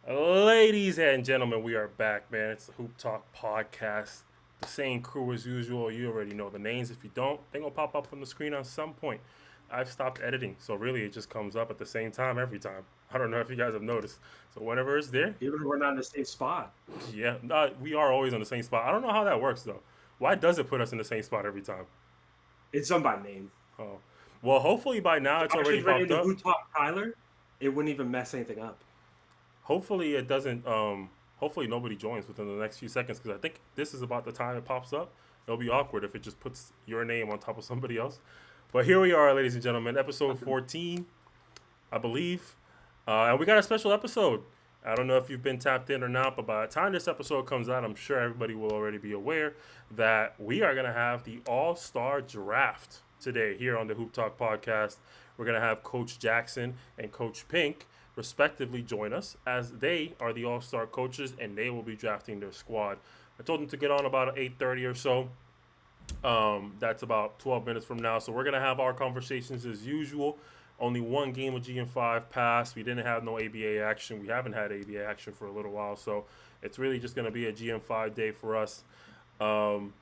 Ladies and gentlemen, we are back, man. It's the Hooptalk podcast. The same crew as usual. You already know the names. If you don't, they're going to pop up on the screen on some point. I've stopped editing, so really it just comes up at the same time every time. I don't know if you guys have noticed. So whenever it's there, Even if we're not in the same spot. yeah, we are always on the same spot. I don't know how that works, though. Why does it put us in the same spot every time? It's done by name. Oh, well, hopefully by now If it's I already just ran popped into up. Who Talk Tyler, it wouldn't even mess anything up. Hopefully it doesn't. Hopefully nobody joins within the next few seconds because I think this is about the time it pops up. It'll be awkward if it just puts your name on top of somebody else. But here we are, ladies and gentlemen, episode 14, I believe, and we got a special episode. I don't know if you've been tapped in or not, but by the time this episode comes out, I'm sure everybody will already be aware that we are going to have the All Star Draft today here on the Hoop Talk podcast. We're going to have Coach Jackson and Coach Pink, respectively, join us as they are the All Star coaches and they will be drafting their squad. I told them to get on about 8:30 or so. That's about 12 minutes from now. So we're gonna have our conversations as usual. Only one game of GM5 passed. We didn't have no ABA action. We haven't had ABA action for a little while, so it's really just gonna be a GM5 day for us. Um,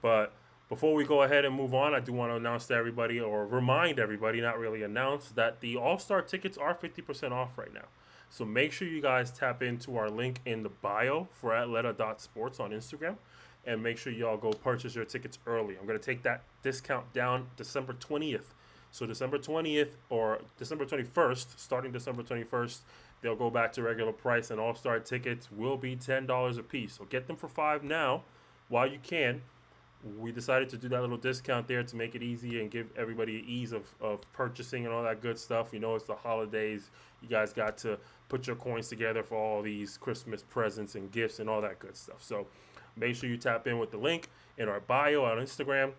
but before we go ahead and move on, I do want to announce to everybody, or remind everybody, not really announce, that the All Star tickets are 50% off right now. So make sure you guys tap into our link in the bio for atleta.sports on Instagram and make sure y'all go purchase your tickets early. I'm going to take that discount down December 20th. So December 20th or December 21st, starting December 21st, they'll go back to regular price and All-Star tickets will be $10 a piece. So get them for 5 now while you can. We decided to do that little discount there to make it easy and give everybody ease of purchasing and all that good stuff. You know, it's the holidays. You guys got to put your coins together for all these Christmas presents and gifts and all that good stuff. So make sure you tap in with the link in our bio on Instagram.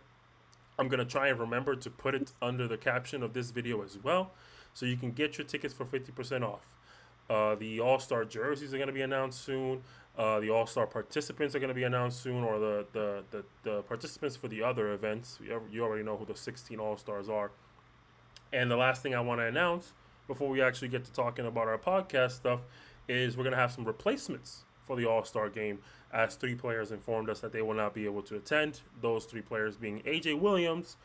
I'm going to try and remember to put it under the caption of this video as well so you can get your tickets for 50% off. The All Star jerseys are going to be announced soon. The All Star participants are going to be announced soon, or the participants for the other events. You already know who the 16 All Stars are. And the last thing I want to announce before we actually get to talking about our podcast stuff is we're going to have some replacements for the All Star game, as 3 players informed us that they will not be able to attend. Those 3 players being AJ Williams,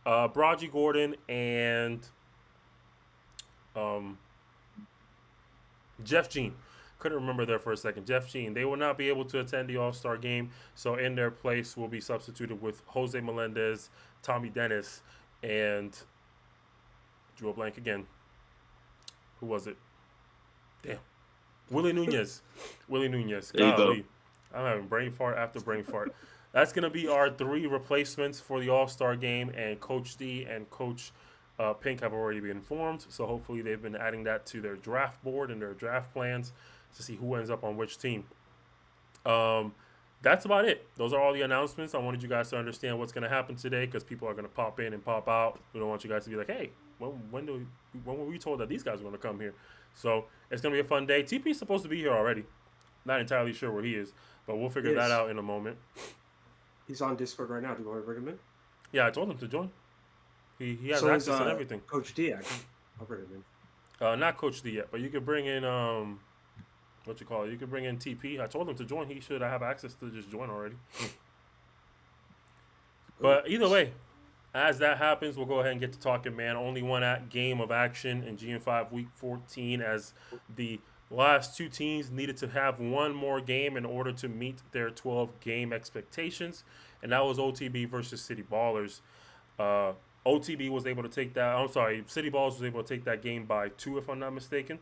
Braji Gordon, and um, Jeff Jean. Couldn't remember there for a second. Jeff Jean. They will not be able to attend the All Star game, so in their place will be substituted with Jose Melendez, Tommy Dennis, and drew a blank again. Who was it? Damn. Willie Nunez. Willie Nunez. There you go. Golly. I'm having brain fart after brain fart. That's going to be our 3 replacements for the All Star game, and Coach D and Coach Pink have already been informed. So hopefully they've been adding that to their draft board and their draft plans to see who ends up on which team. Um, that's about it. Those are all the announcements. I wanted you guys to understand what's going to happen today because people are going to pop in and pop out. We don't want you guys to be like, hey, when were we told that these guys are going to come here? So it's going to be a fun day. TP's supposed to be here already. Not entirely sure where he is, but we'll figure that Yes. out in a moment. He's on Discord right now. Do you want to bring him in? Yeah, I told him to join. He has So is access and everything. Coach D, actually. I'll bring him in. Not Coach D yet, but you could bring in what you call it. You could bring in TP. I told him to join. He should have access to just join already. But either way, as that happens, we'll go ahead and get to talking, man. Only one game of action in GM5 Week 14 as the last 2 teams needed to have one more game in order to meet their 12-game expectations, and that was OTB versus City Ballers. OTB was able to take that. I'm sorry, City Ballers was able to take that game by 2, if I'm not mistaken.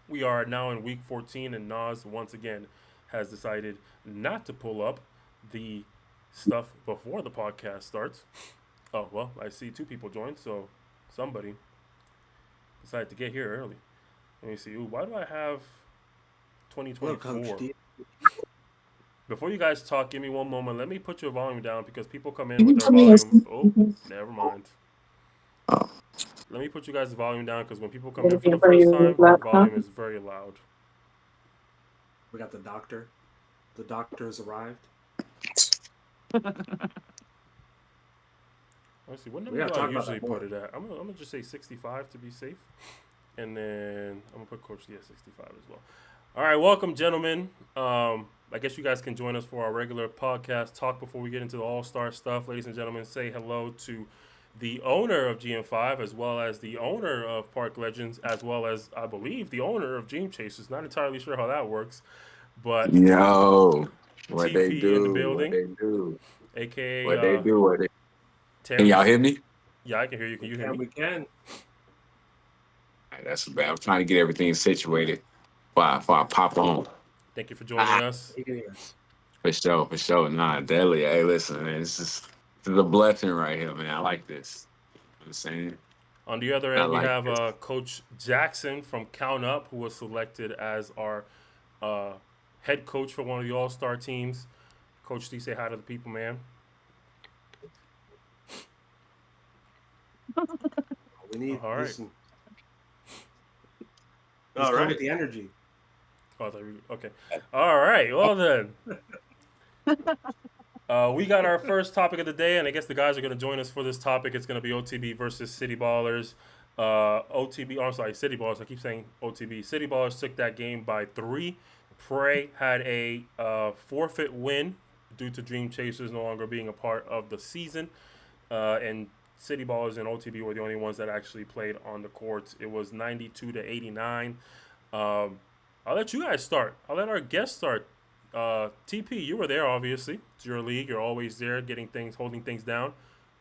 We are now in Week 14, and Nas once again has decided not to pull up the stuff before the podcast starts. Oh, well, I see 2 people joined, so somebody decided to get here early. Let me see. Ooh, why do I have Hello, Coach 2024? D. Before you guys talk, give me one moment. Let me put your volume down because people come in Can with you their put me as volume. Oh, never mind. oh, Let me put you guys' volume down because when people come in for the anything for first your time, their laptop? volume is very loud. We got the doctor. The doctor has arrived. Let's see. What We number got do to I talk about usually that put more. it at? I'm gonna just say 65 to be safe. And then I'm gonna put Coach D at 65 as well. All right, welcome, gentlemen. I guess you guys can join us for our regular podcast talk before we get into the All Star stuff. Ladies and gentlemen, say hello to the owner of GM5, as well as the owner of Park Legends, as well as I believe the owner of Dream Chasers. Not entirely sure how that works, but Yo, what they TP in the do, what building, they do, aka what they do, what they. Can y'all Terrence. hear me? Yeah, I can hear you. Can We you hear can, me? we can. All right, that's bad. I'm trying to get everything situated before I pop on. Thank you for joining Ah, us. You can hear us. for sure, for sure. Nah, deadly. Hey, listen, man, this is a blessing right here, man. I like this. You know what I'm saying? On the other I end, we like have this. Coach Jackson from Count Up, who was selected as our uh, head coach for one of the All Star teams. Coach D, say hi to the people, man. We need, All right. listen, he's All come with right. the energy. Okay. All right. Well, then. We got our first topic of the day, and I guess the guys are going to join us for this topic. It's going to be OTB versus City Ballers. OTB, oh, I'm sorry, City Ballers. I keep saying OTB. City Ballers took that game by 3. Prey had a forfeit win due to Dream Chasers no longer being a part of the season. And City Ballers and OTB were the only ones that actually played on the courts. It was 92 to 89. Um, I'll let you guys start. I'll let our guests start. TP, you were there, obviously. It's your league. You're always there, getting things, holding things down.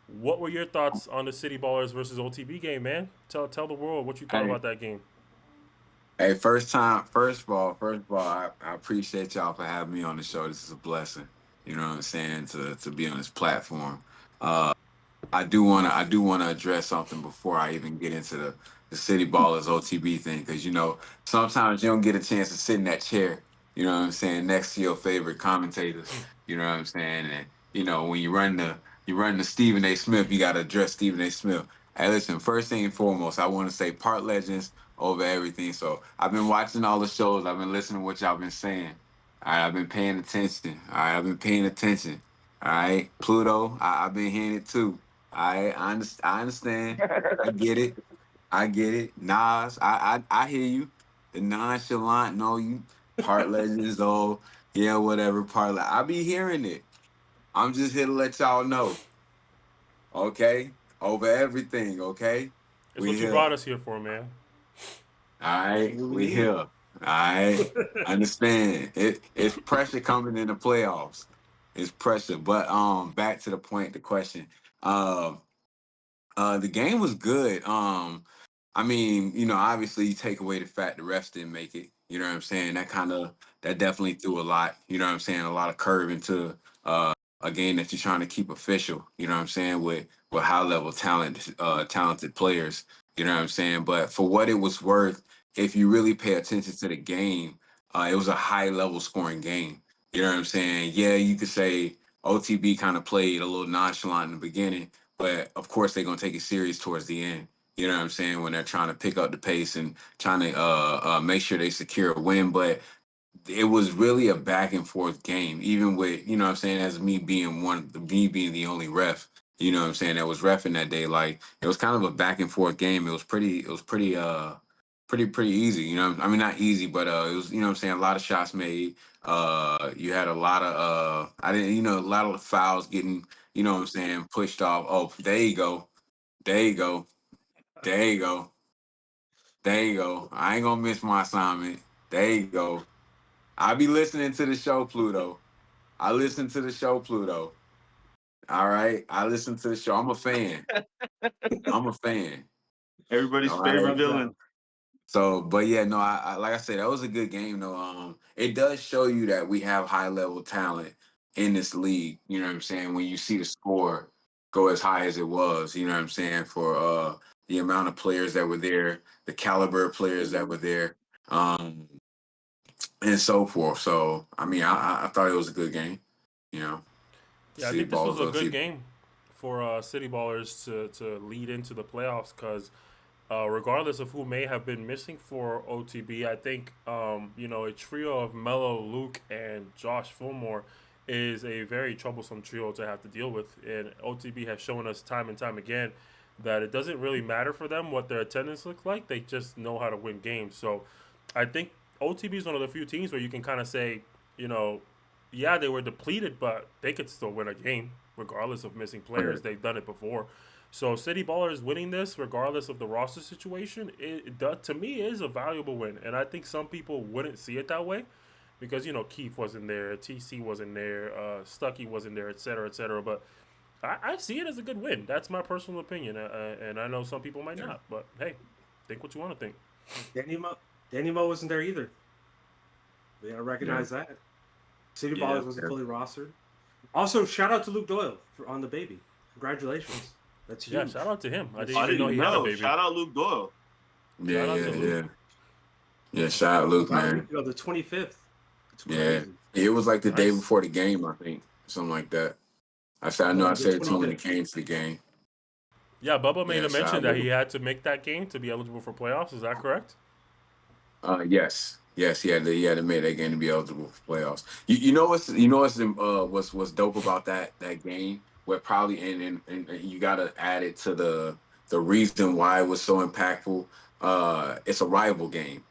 What were your thoughts on the City Ballers versus OTB game, man? Tell the world what you thought Hey, about that game. hey, first time. First of all, I appreciate y'all for having me on the show. This is a blessing. You know what I'm saying? To be on this platform. I do wanna address something before I even get into the City Ballers OTB thing, because sometimes you don't get a chance to sit in that chair, you know what I'm saying, next to your favorite commentators, you know what I'm saying, and when you run the Stephen A. Smith, you gotta address Stephen A. Smith. Hey, listen, first thing and foremost, I want to say Part Legends over everything. So I've been watching all the shows, I've been listening to what y'all been saying. All right, I've been paying attention. All right, I've been paying attention. All right, Pluto, I've been hearing it too. I understand. I get it. I get it. Nas, I hear you. The nonchalant, no, you part legends, oh, yeah, whatever, I be hearing it. I'm just here to let y'all know, okay? Over everything, okay? It's We what you here. brought us here for, man. All That's right, what we we here. need. All right. Understand. It's pressure coming in the playoffs. It's pressure. But back to the point, the question. Um the game was good. I mean, obviously you take away the fact the refs didn't make it. You know what I'm saying? That definitely threw a lot. You know what I'm saying? A lot of curve into a game that you're trying to keep official. You know what I'm saying? With high level talented players. You know what I'm saying? But for what it was worth, if you really pay attention to the game, it was a high level scoring game. You know what I'm saying? Yeah, you could say OTB kind of played a little nonchalant in the beginning, but of course they're gonna take it serious towards the end. You know what I'm saying? When they're trying to pick up the pace and trying to make sure they secure a win. But it was really a back and forth game, even with, what I'm saying, as me being the only ref, what I'm saying, that was refing that day. Like, it was kind of a back and forth game. It was pretty easy. I mean, not easy, but it was, what I'm saying, a lot of shots made. You had a lot of I didn't, a lot of fouls getting, what I'm saying, pushed off. Oh, there you go. There you go. There you go. There you go. I ain't gonna miss my assignment. There you go. I be listening to the show, Pluto. I listen to the show, Pluto. All right. I listen to the show. I'm a fan. I'm a fan. Everybody's All favorite right. Thumbs villain. down. So, but yeah, no, I like I said, that was a good game though. It does show you that we have high level talent in this league. You know what I'm saying? When you see the score go as high as it was, you know what I'm saying, for the amount of players that were there, the caliber of players that were there, um, and so forth. So, I mean, I thought it was a good game. You know, Yeah, I see the think this was balls a up. good game for City Ballers to lead into the playoffs because regardless of who may have been missing for OTB, I think a trio of Mello, Luke, and Josh Fillmore is a very troublesome trio to have to deal with. And OTB has shown us time and time again that it doesn't really matter for them what their attendance looks like. They just know how to win games. So I think OTB is one of the few teams where you can kind of say, you know, yeah, they were depleted, but they could still win a game regardless of missing players. They've done it before. So City Ballers winning this, regardless of the roster situation, to me is a valuable win, and I think some people wouldn't see it that way because Keith wasn't there, TC wasn't there, Stuckey wasn't there, et cetera, et cetera. But I see it as a good win. That's my personal opinion, and I know some people might not. But hey, think what you want to think. Danny Mo wasn't there either. We gotta recognize that. City Ballers wasn't fully rostered. Also, shout out to Luke Doyle on the baby. Congratulations. That's huge. Yeah, shout out to him. I didn't I even know didn't he had a know. baby. Shout out Luke Doyle. Yeah, shout out Luke, man. The 25th. Yeah, it was like the day before the game, I think, something like that. I said it to him when it came to the game. Yeah, Bubba made a mention that he had to make that game to be eligible for playoffs. Is that correct? Yes, he had to make that game to be eligible for playoffs. You know what's dope about that game? Where probably and you got to add it to the reason why it was so impactful. It's a rival game.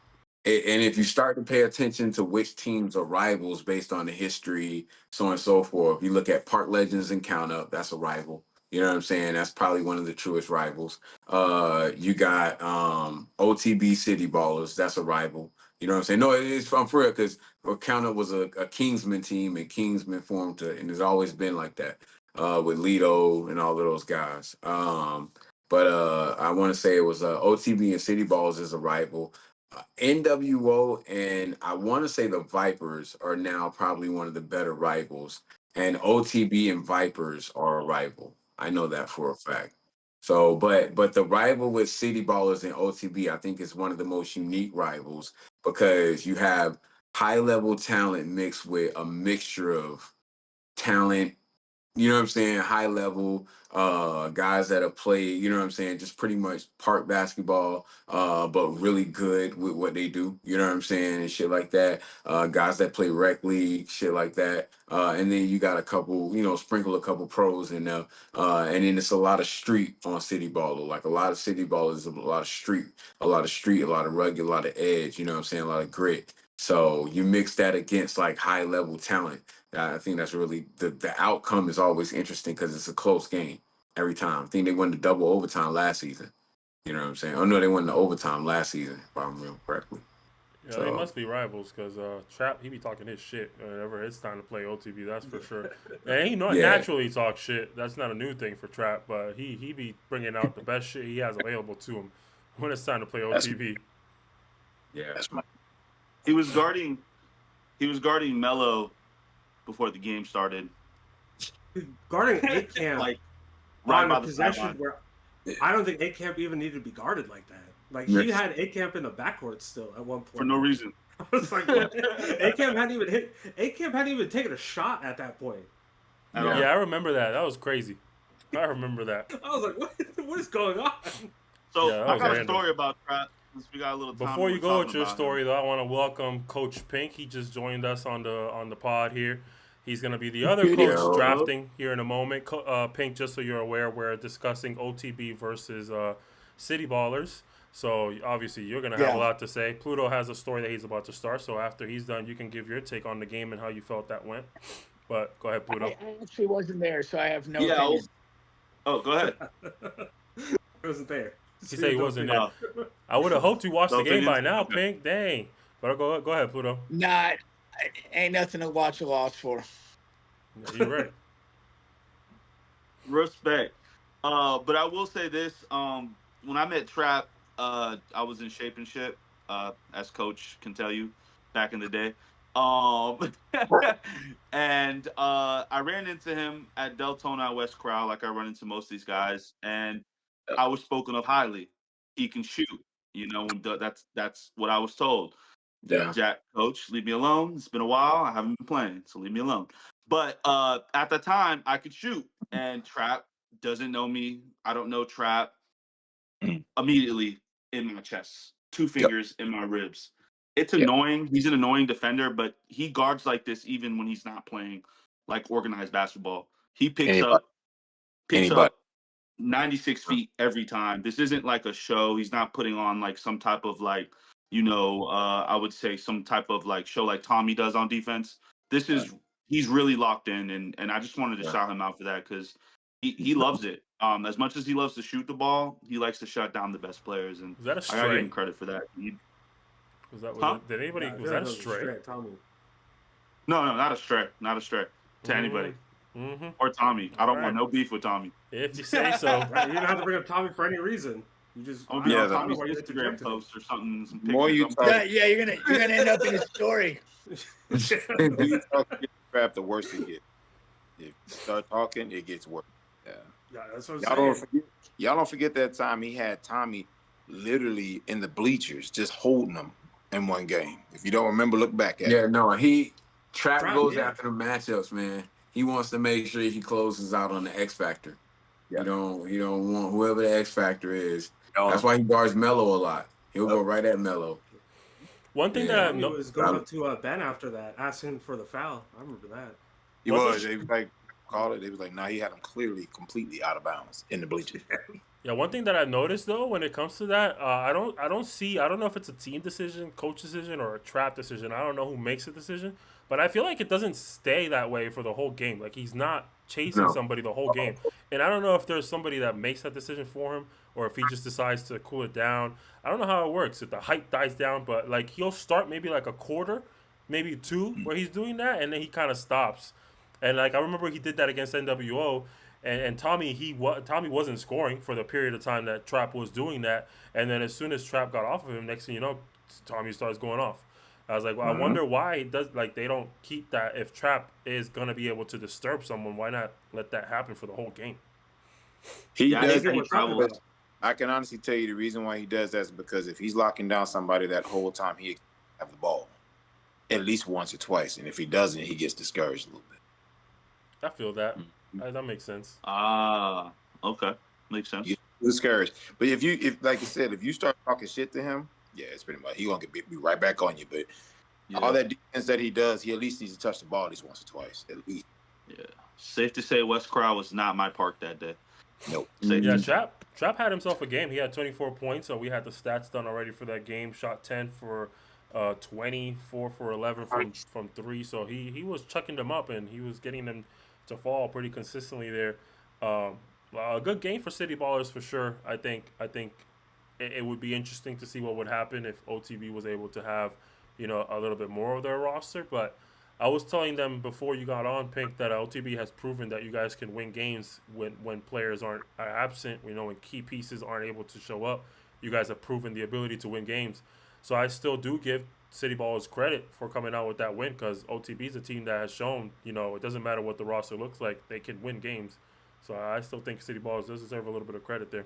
And if you start to pay attention to which teams are rivals based on the history, so on and so forth, you look at Park Legends and Count Up, that's a rival. You know what I'm saying? That's probably one of the truest rivals. You got OTB City Ballers, that's a rival. You know what I'm saying? No, it's I'm for real because Count Up was a Kingsman team, and Kingsman formed and it's always been like that with Lido and all of those guys. But I want to say it was OTB and City Ballers is a rival. NWO and I want to say the Vipers are now probably one of the better rivals, and OTB and Vipers are a rival. I know that for a fact. So, but the rival with City Ballers and OTB, I think, is one of the most unique rivals because you have high level talent mixed with a mixture of talent. You know what I'm saying? High level guys that have played, you know what I'm saying, just pretty much park basketball, but really good with what they do, you know what I'm saying, and shit like that. Guys that play rec league, shit like that. And then you got a couple, sprinkle a couple pros in there. And then it's a lot of street on City Baller. Like a lot of City Ball is a lot of street, a lot of rugged, a lot of edge, you know what I'm saying, a lot of grit. So you mix that against like high level talent. I think that's really the outcome is always interesting because it's a close game every time. I think they won the double overtime last season. You know what I'm saying? Oh no, they won the overtime last season, if I remember correctly. Yeah, they must be rivals because Trap, he be talking his shit whenever it's time to play OTB, that's for sure. And he naturally talks shit. That's not a new thing for Trap, but he be bringing out the best shit he has available to him when it's time to play OTB. He was guarding Melo before the game started. Guarding A-Camp like right by the possession where I don't think A-Camp even needed to be guarded like that. Like he had A-Camp in the backcourt still at one point. For no reason. I was like, A-Camp hadn't even taken a shot at that point. Yeah, I remember that. That was crazy. I remember that. I was like, what is going on? So I got a story about Trap. We got a little time. Before you go with your story, though, I want to welcome Coach Pink. He just joined us on the pod here. He's going to be the other coach drafting here in a moment. Pink, just so you're aware, we're discussing OTB versus City Ballers. So obviously you're going to have a lot to say. Pluto has a story that he's about to start. So after he's done, you can give your take on the game and how you felt that went. But go ahead, Pluto. I actually wasn't there, so I have no opinion. Oh, go ahead. I wasn't there. He said he wasn't there. I would have hoped you watched the game by now, Pink. Dang. But go ahead, Pluto. Ain't nothing to watch a loss for. Yeah, you're right. Respect. But I will say this. When I met Trap, I was in shape and shit, as Coach can tell you, back in the day. And I ran into him at Deltona West Crowd, like I run into most of these guys, and I was spoken of highly. He can shoot, that's what I was told. Yeah. Jack, Coach, leave me alone. It's been a while. I haven't been playing, so leave me alone. But at the time, I could shoot, and Trap doesn't know me. I don't know Trap. Immediately in my chest, 2 fingers in my ribs. It's annoying. He's an annoying defender, but he guards like this even when he's not playing like organized basketball. He picks up 96 feet every time. This isn't like a show. He's not putting on like some type of like, I would say some type of like show like Tommy does on defense. This is he's really locked in, and I just wanted to shout him out for that because he loves it. As much as he loves to shoot the ball, he likes to shut down the best players, and Was that a I gotta give stray? him credit for that. Did anybody? Yeah, I Was feel that like a it was stray? Tommy. No, not a stray to anybody Mm-hmm. or Tommy. I don't Alright. want no beef with Tommy. If you say so. Right, you don't have to bring up Tommy for any reason. You just I'll be I on don't know Tommy's why you Instagram interjected it. post or something. Some More pictures. you I'm- talk, Yeah, you're gonna end up in a story. more you talk crap, the worse it gets. If you start talking, it gets worse. Yeah. Yeah, that's what Y'all I'm don't saying. forget. Y'all don't forget that time he had Tommy literally in the bleachers, just holding him in one game. If you don't remember, look back at it. Yeah, no, Trap Trap, goes yeah. after the matchups, man. He wants to make sure he closes out on the X Factor. Yeah. He don't want whoever the X Factor is. Y'all- That's why he guards Melo a lot. He'll go right at Melo. One thing Yeah. that I Tommy know. was going up to Ben after that, asking for the foul. I remember that. He What was. the- They was like, call it. They was like, nah, he had him clearly, completely out of bounds in the bleachers. Yeah, one thing that I noticed though when it comes to that, I don't know if it's a team decision, coach decision, or a trap decision. I don't know who makes the decision, but I feel like it doesn't stay that way for the whole game. Like he's not chasing No. somebody the whole game, and I don't know if there's somebody that makes that decision for him or if he just decides to cool it down. I don't know how it works if the hype dies down, but like he'll start maybe like a quarter, maybe two, where he's doing that, and then he kind of stops. And like I remember he did that against NWO. And Tommy, Tommy wasn't scoring for the period of time that Trap was doing that. And then as soon as Trap got off of him, next thing you know, Tommy starts going off. I was like, well, I wonder why it does they don't keep that. If Trap is gonna be able to disturb someone, why not let that happen for the whole game? He Yeah, I does. think he travels. I can honestly tell you the reason why he does that is because if he's locking down somebody that whole time, he have the ball at least once or twice, and if he doesn't, he gets discouraged a little bit. I feel that. That makes sense. Ah, okay, makes sense. You discouraged, but if like you said, if you start talking shit to him, yeah, it's pretty much he gonna be right back on you. But all that defense that he does, he at least needs to touch the ball at least once or twice, at least. Yeah, safe to say West Crow was not my park that day. Nope. Safe Yeah, to say. Trap had himself a game. He had 24 points, so we had the stats done already for that game. Shot 10 for 24 for 11 from three. So he was chucking them up, and he was getting them to fall pretty consistently there. A good game for City Ballers for sure. I think it would be interesting to see what would happen if OTB was able to have a little bit more of their roster. But I was telling them before you got on, Pink, that OTB has proven that you guys can win games when players are absent. When key pieces aren't able to show up, you guys have proven the ability to win games. So I still do give City Ballers credit for coming out with that win because OTB is a team that has shown, it doesn't matter what the roster looks like, they can win games. So I still think City Ballers does deserve a little bit of credit there.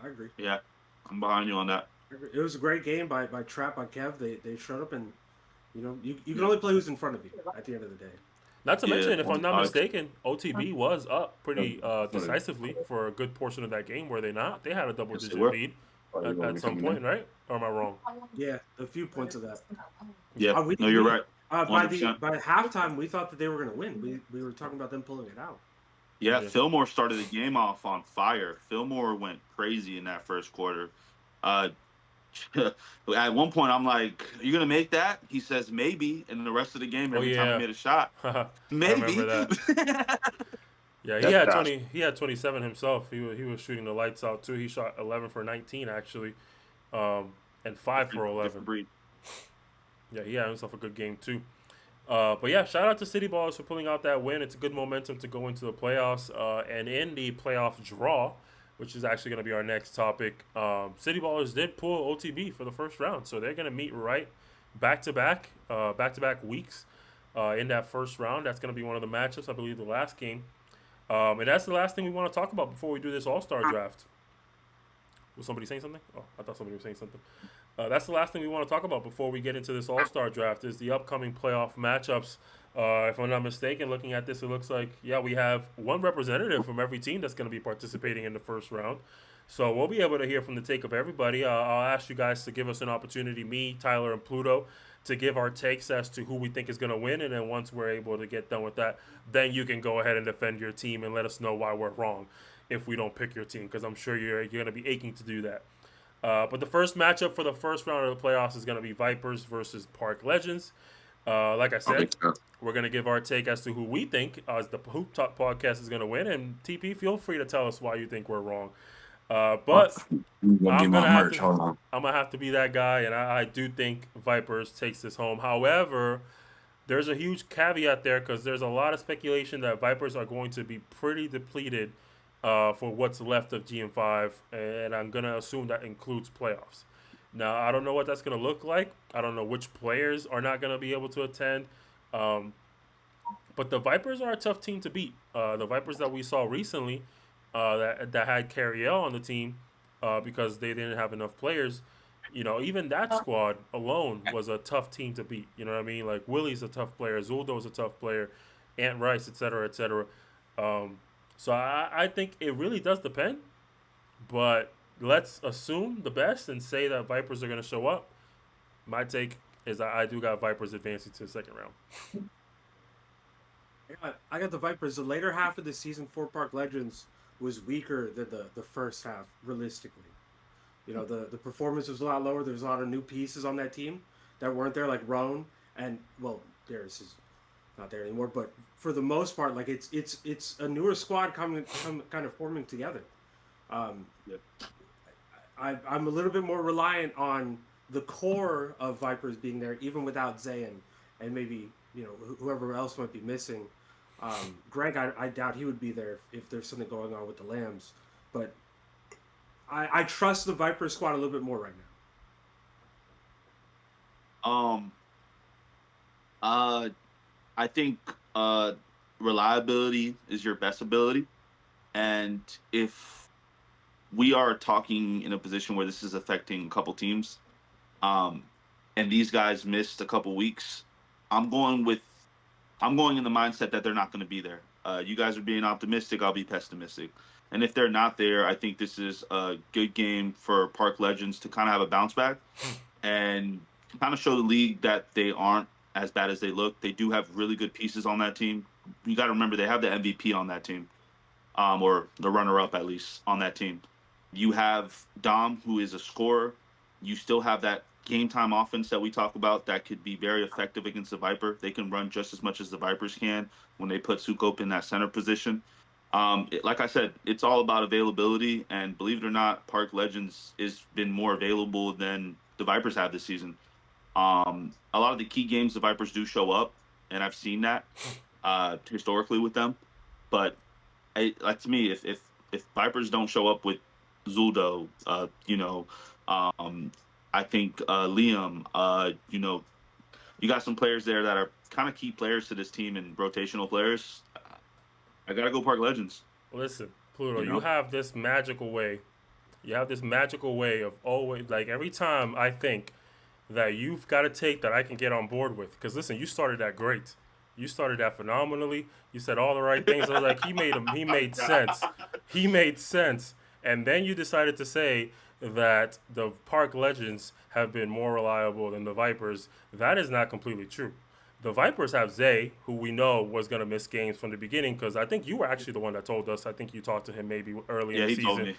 I agree. Yeah, I'm behind you on that. It was a great game by Trap on Kev. They showed up and you can only play who's in front of you at the end of the day. Not to mention, if I'm not I- mistaken, OTB was up pretty decisively for a good portion of that game, were they not? They had a double-digit were. lead at some point, right? Or am I wrong? Yeah, a few points of that. Yeah, no, you're right. By 100%. halftime, we thought that they were going to win. We were talking about them pulling it out. Yeah, Yeah. Fillmore started the game off on fire. Fillmore went crazy in that first quarter. At one point, I'm like, "Are you gonna make that?" He says, "Maybe." And the rest of the game, every time yeah. he made a shot, maybe. remember that. Yeah, he had 27 himself. He was shooting the lights out too. He shot 11 for 19 actually, and 5 for 11. Different breed. Yeah, he had himself a good game too. But yeah, shout out to City Ballers for pulling out that win. It's a good momentum to go into the playoffs. And in the playoff draw, which is actually going to be our next topic, City Ballers did pull OTB for the first round. So they're going to meet right back-to-back weeks in that first round. That's going to be one of the matchups, I believe, the last game. And that's the last thing we want to talk about before we do this All-Star draft. Was somebody saying something? Oh, I thought somebody was saying something. That's the last thing we want to talk about before we get into this All-Star draft is the upcoming playoff matchups. If I'm not mistaken, looking at this, it looks like, we have one representative from every team that's going to be participating in the first round. So we'll be able to hear from the take of everybody. I'll ask you guys to give us an opportunity, me, Tyler, and Pluto, to give our takes as to who we think is going to win. And then once we're able to get done with that, then you can go ahead and defend your team and let us know why we're wrong if we don't pick your team, because I'm sure you're going to be aching to do that. But the first matchup for the first round of the playoffs is going to be Vipers versus Park Legends. Like I said, we're going to give our take as to who we think as the Hooptalk podcast is going to win. And TP, feel free to tell us why you think we're wrong. But I'm gonna have to be that guy, and I do think Vipers takes this home. However, there's a huge caveat there because there's a lot of speculation that Vipers are going to be pretty depleted for what's left of GM5, and I'm gonna assume that includes playoffs. Now, I don't know what that's gonna look like. I don't know which players are not gonna be able to attend. Um, but the Vipers are a tough team to beat. The Vipers that we saw recently, that had Carriel on the team, because they didn't have enough players. You know, even that squad alone was a tough team to beat. You know what I mean? Like Willie's a tough player, Zuldo's a tough player, Ant Rice, etc., etc. So I think it really does depend. But let's assume the best and say that Vipers are going to show up. My take is I do got Vipers advancing to the second round. I got the Vipers. The later half of the season for Park Legends was weaker than the first half, realistically. You know, the performance was a lot lower. There's a lot of new pieces on that team that weren't there, like Roan, and, well, Darius is not there anymore. But for the most part, like, it's a newer squad kind of forming together. Yep. I'm a little bit more reliant on the core of Vipers being there, even without Zayn and maybe, you know, whoever else might be missing. Greg, I doubt he would be there if there's something going on with the Lambs. But I trust the Viper squad a little bit more right now. I think reliability is your best ability, and if we are talking in a position where this is affecting a couple teams, and these guys missed a couple weeks, I'm going in the mindset that they're not going to be there. You guys are being optimistic, I'll be pessimistic. And if they're not there, I think this is a good game for Park Legends to kind of have a bounce back and kind of show the league that they aren't as bad as they look. They do have really good pieces on that team. You got to remember they have the MVP on that team, or the runner-up at least on that team. You have Dom, who is a scorer. You still have that game-time offense that we talk about that could be very effective against the Viper. They can run just as much as the Vipers can when they put Sukop in that center position. Like I said, it's all about availability, and believe it or not, Park Legends has been more available than the Vipers have this season. A lot of the key games the Vipers do show up, and I've seen that historically with them. But like to me, if Vipers don't show up with Zuldo, I think Liam, you got some players there that are kind of key players to this team and rotational players. I gotta go Park Legends. Listen, Pluto, you have this magical way. You have this magical way of always, like, every time I think that you've got a take that I can get on board with. Because listen, you started that great. You started that phenomenally. You said all the right things. I was like, he made sense. He made sense. And then you decided to say that the Park Legends have been more reliable than the Vipers. That is not completely true. The Vipers have Zay, who we know was going to miss games from the beginning, because I think you were actually the one that told us. I think you talked to him maybe early in the season. Told me.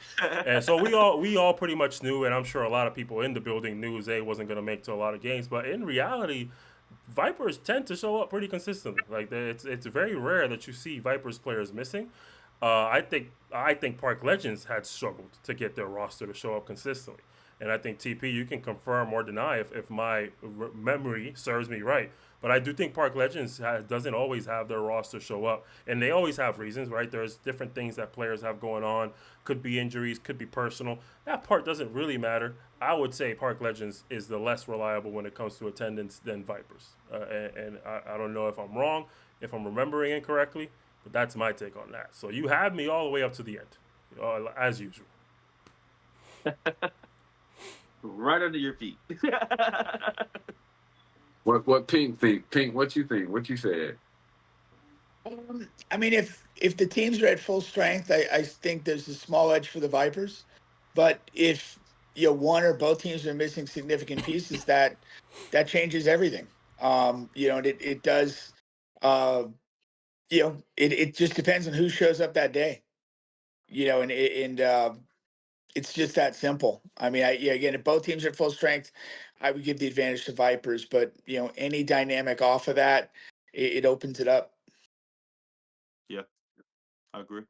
And so we all pretty much knew, and I'm sure a lot of people in the building knew Zay wasn't going to make to a lot of games. But in reality, Vipers tend to show up pretty consistently. Like, it's very rare that you see Vipers players missing. I think Park Legends had struggled to get their roster to show up consistently. And I think TP, you can confirm or deny if my memory serves me right. But I do think Park Legends doesn't always have their roster show up. And they always have reasons, right? There's different things that players have going on. Could be injuries, could be personal. That part doesn't really matter. I would say Park Legends is the less reliable when it comes to attendance than Vipers. And I don't know if I'm wrong, if I'm remembering incorrectly, but that's my take on that. So you have me all the way up to the end, as usual. Right under your feet. What Pink think? Pink, what you think? What you said? I mean, if the teams are at full strength, I think there's a small edge for the Vipers. But if one or both teams are missing significant pieces, that changes everything. It does. It just depends on who shows up that day. It's just that simple. I mean, again, if both teams are at full strength, I would give the advantage to Vipers. But any dynamic off of that, it opens it up. Yeah, I agree.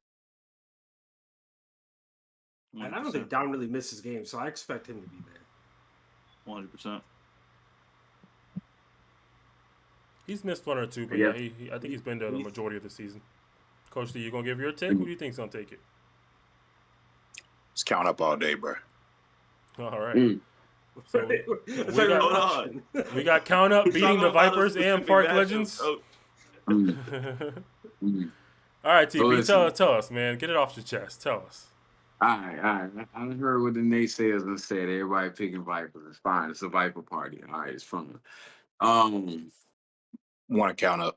And I don't think Dom really misses games, so I expect him to be there. 100%. He's missed one or two, but Yeah. I think he's been there the majority of the season. Coach D, you gonna give your take? Who do you think's gonna take it? Let's count up all day, bro. All right. So we got count up beating the Vipers and Park Legends. All right, TP, tell us, man. Get it off your chest. Tell us. All right. I heard what the naysayers said. Everybody picking Vipers. It's fine. It's a Viper party. All right, it's fun. Want to count up?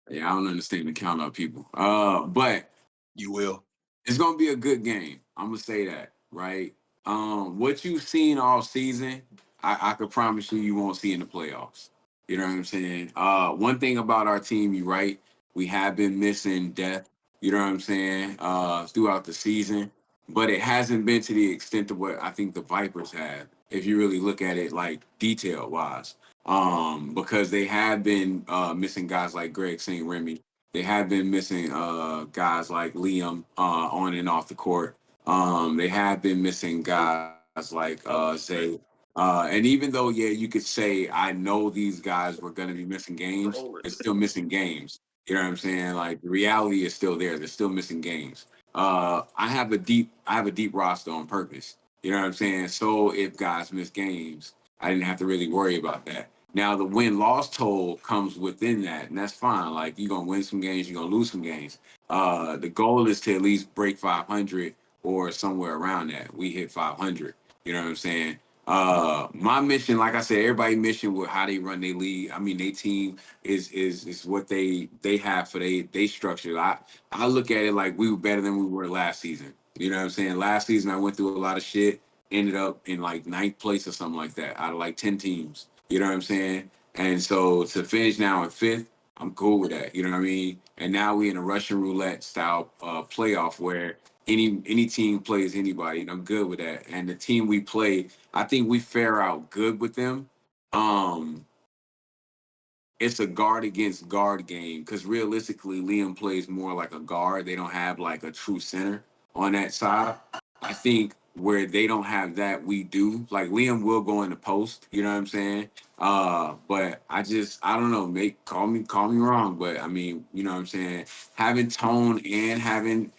Yeah, I don't understand the count up people. But you will. It's gonna be a good game. I'm gonna say that, right? What you've seen all season, I could promise you won't see in the playoffs. You know what I'm saying? One thing about our team, you're right, we have been missing depth, you know what I'm saying, throughout the season, but it hasn't been to the extent of what I think the Vipers have, if you really look at it like detail wise. Because they have been missing guys like Greg St. Remy. They have been missing guys like Liam on and off the court. They have been missing guys like Zay. And even though, you could say, I know these guys were going to be missing games, they're still missing games. You know what I'm saying? Like, the reality is still there. They're still missing games. I have a deep roster on purpose. You know what I'm saying? So if guys miss games, I didn't have to really worry about that. Now, the win-loss total comes within that, and that's fine. Like, you're going to win some games, you're going to lose some games. The goal is to at least break 500 or somewhere around that. We hit 500. You know what I'm saying? My mission, like I said, everybody's mission with how they run their league. I mean, their team is what they have for they structure. I look at it like we were better than we were last season. You know what I'm saying? Last season, I went through a lot of shit, ended up in like 9th place or something like that out of like 10 teams. You know what I'm saying? And so to finish now in 5th, I'm cool with that. You know what I mean? And now we in a Russian roulette style playoff where any team plays anybody, and I'm good with that. And the team we play, I think we fare out good with them. It's a guard against guard game because realistically, Liam plays more like a guard. They don't have like a true center on that side. I think where they don't have that, we do. Like Liam will go in the post, you know what I'm saying? But I don't know. Call me wrong, but I mean, you know what I'm saying? Having Tone and having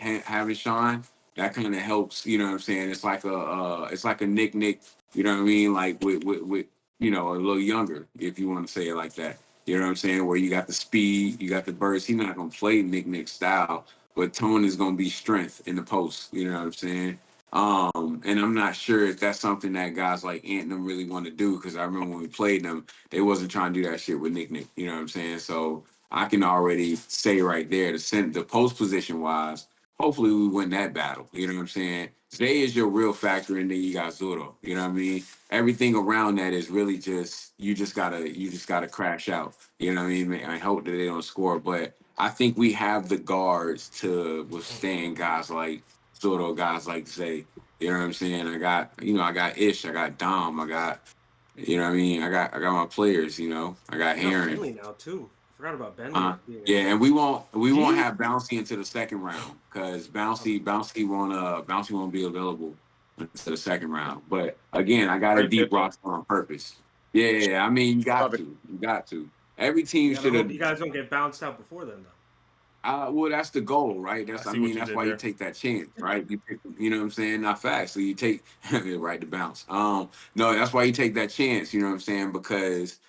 Sean, that kind of helps. You know what I'm saying? It's like a Nick. You know what I mean? Like with a little younger, if you want to say it like that. You know what I'm saying? Where you got the speed, you got the burst. He's not gonna play Nick style, but Tone is gonna be strength in the post. You know what I'm saying? And I'm not sure if that's something that guys like Anthem really want to do because I remember when we played them, they wasn't trying to do that shit with Nick. You know what I'm saying? So I can already say right there the post position wise. Hopefully we win that battle. You know what I'm saying? Zay is your real factor, and then you got Zoro. You know what I mean? Everything around that is really just you just gotta crash out. You know what I mean? I hope that they don't score, but I think we have the guards to withstand guys like Zoro, guys like Zay. You know what I'm saying? I got Ish, I got Dom, I got you know what I mean? I got my players, I got Heron. Bentley now too. I forgot about Bentley. And we won't have Bouncy into the second round because Bouncy won't be available into the second round. But again, I got a deep roster on purpose. Yeah. I mean, you got to. Every team should have. You guys don't get bounced out before then, though. Well, that's the goal, right? That's why you take that chance, right? You know what I'm saying? Not fast. So you take right to bounce. No, that's why you take that chance, you know what I'm saying? Because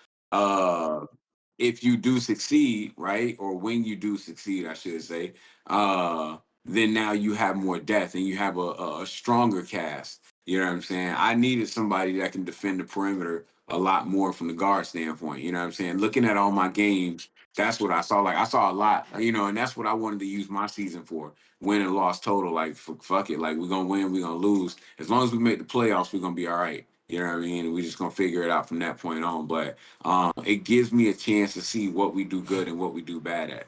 if you do succeed, right? Or when you do succeed, I should say, then now you have more depth and you have a stronger cast. You know what I'm saying? I needed somebody that can defend the perimeter a lot more from the guard standpoint. You know what I'm saying? Looking at all my games, that's what I saw. Like I saw a lot, and that's what I wanted to use my season for. Win and loss total. Like fuck it. Like we're gonna win, we're gonna lose. As long as we make the playoffs, we're gonna be all right. You know what I mean? And we're just gonna figure it out from that point on. But it gives me a chance to see what we do good and what we do bad at.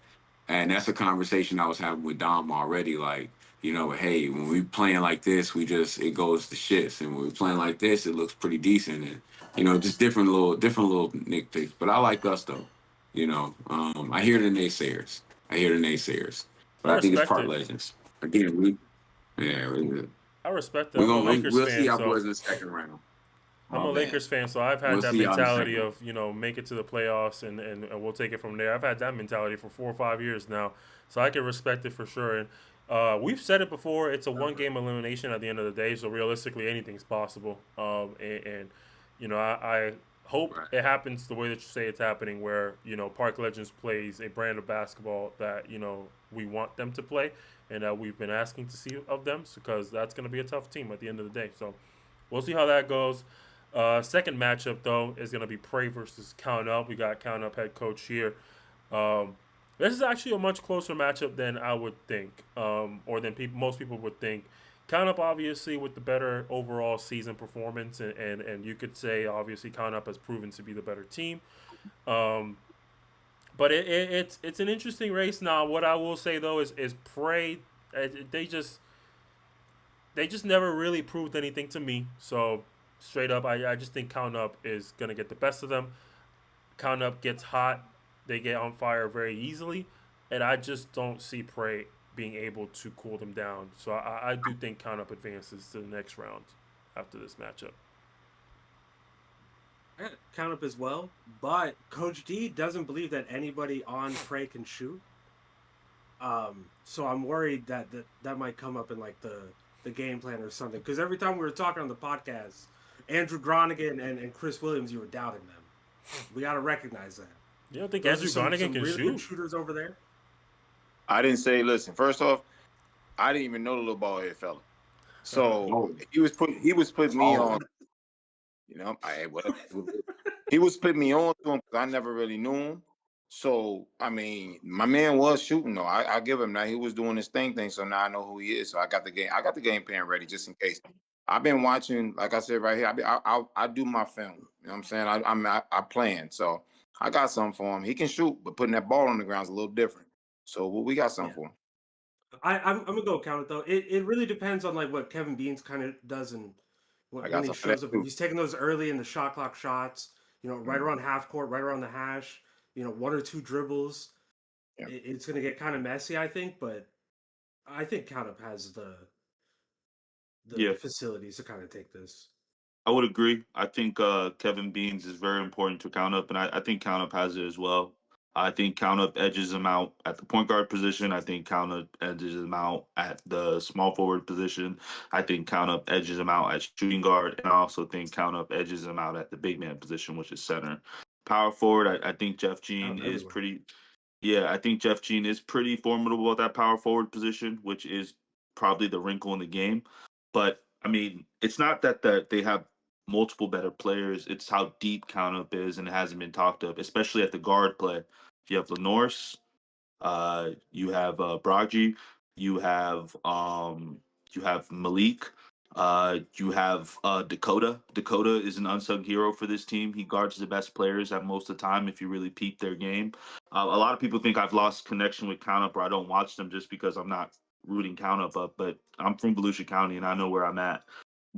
And that's a conversation I was having with Dom already. Like, hey, when we playing like this, it goes to shits, and when we playing like this, it looks pretty decent, and just different little nitpicks. But I like us though. I hear the naysayers. But I I think it's respect part it. legends. Again, I respect it. we're I'm a gonna Lakers we'll see fan, our so boys in the second round. I'm Oh a man, Lakers fan, so I've had we'll that see y'all in the mentality second of make it to the playoffs and we'll take it from there. I've had that mentality for 4 or 5 years now, so I can respect it for sure. And we've said it before. It's a one-game elimination at the end of the day, so realistically, anything's possible. I hope Right. it happens the way that you say it's happening, where Park Legends plays a brand of basketball that we want them to play, and that we've been asking to see of them, because that's going to be a tough team at the end of the day. So we'll see how that goes. Second matchup though is going to be Prey versus Count Up. We got Count Up head coach here. Um, this is actually a much closer matchup than I would think, or than most people would think. Count Up obviously with the better overall season performance, and you could say obviously Count Up has proven to be the better team. Um, but it's an interesting race. Now, what I will say though is Prey, they just never really proved anything to me. So straight up, I just think Count Up is gonna get the best of them. Count Up gets hot, they get on fire very easily, and I just don't see Prey being able to cool them down. So I do think Count Up advances to the next round after this matchup. Count Up as well, but Coach D doesn't believe that anybody on Prey can shoot. So I'm worried that might come up in like the game plan or something. Because every time we were talking on the podcast, Andrew Gronigan and Chris Williams, you were doubting them. We got to recognize that. You don't think Those Andrew are some Gronigan can really shoot? good shooters over there. I didn't say. Listen, first off, I didn't even know the little bald head fella. So he was putting me on. He was putting me on to him because I never really knew him. So I mean, my man was shooting though. I give him that. He was doing his thing. So now I know who he is. So I got the game plan ready just in case. I've been watching, like I said right here. I do my film. You know what I'm saying? I plan. So I got something for him. He can shoot, but putting that ball on the ground is a little different. So we got something for him. I'm gonna go Count It though. It really depends on like what Kevin Beans kind of does and when he shows up. He's taking those early in the shot clock shots. Right around half court, right around the hash. One or two dribbles. Yeah. It's gonna get kind of messy, I think, but I think Count Up has the facilities to kind of take this. I would agree. I think Kevin Beans is very important to Count Up, and I think Count Up has it as well. I think Count Up edges him out at the point guard position. I think Count Up edges him out at the small forward position. I think Count Up edges him out at shooting guard, and I also think Count Up edges him out at the big man position, which is center. Power forward, I think Jeff Jean is pretty. Yeah, I think Jeff Jean is pretty formidable at that power forward position, which is probably the wrinkle in the game. But I mean, it's not that they have multiple better players. It's how deep Count Up is, and it hasn't been talked of, especially at the guard play. You have Lenorse, you have Bragi, you have Malik, you have Dakota. Dakota is an unsung hero for this team. He guards the best players at most of the time if you really peep their game. A lot of people think I've lost connection with Count Up, or I don't watch them just because I'm not rooting Count Up, but I'm from Volusia County and I know where I'm at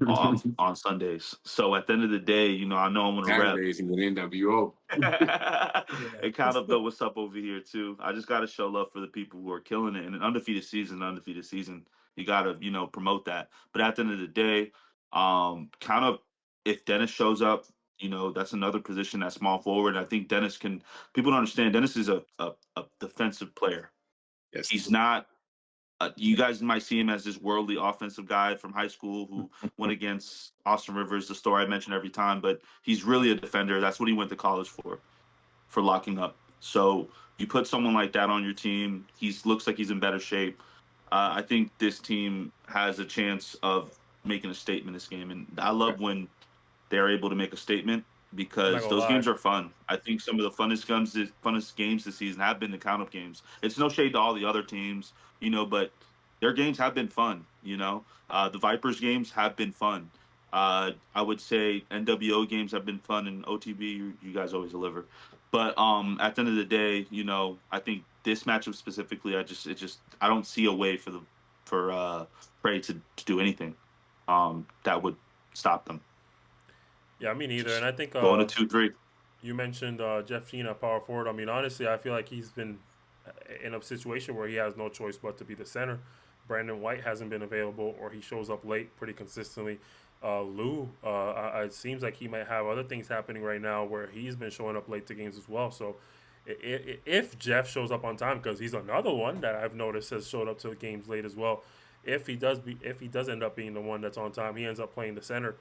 on Sundays. So at the end of the day, I know I'm gonna rep. Saturdays with NWO. And Count Up though, what's up over here too? I just gotta show love for the people who are killing it. And an undefeated season, you gotta, promote that. But at the end of the day, Count Up, if Dennis shows up, that's another position at small forward. I think people don't understand Dennis is a defensive player. Yes. He's not you guys might see him as this worldly offensive guy from high school who went against Austin Rivers, the story I mention every time, but he's really a defender. That's what he went to college for locking up. So you put someone like that on your team, he looks like he's in better shape. I think this team has a chance of making a statement this game, and I love when they're able to make a statement I'm not because gonna those lie. games are fun. I think some of the funnest games this season have been the count-up games. It's no shade to all the other teams, but their games have been fun. The Vipers games have been fun. I would say NWO games have been fun, and OTB, you guys always deliver. But at the end of the day, I think this matchup specifically, I don't see a way for Prey to do anything that would stop them. Yeah, me neither. And Just I think going to 2-3. you mentioned Jeff Sheen at power forward. I mean, honestly, I feel like he's been in a situation where he has no choice but to be the center. Brandon White hasn't been available, or he shows up late pretty consistently. Lou, it seems like he might have other things happening right now where he's been showing up late to games as well. So if Jeff shows up on time, because he's another one that I've noticed has showed up to the games late as well. If he does end up being the one that's on time, he ends up playing the center,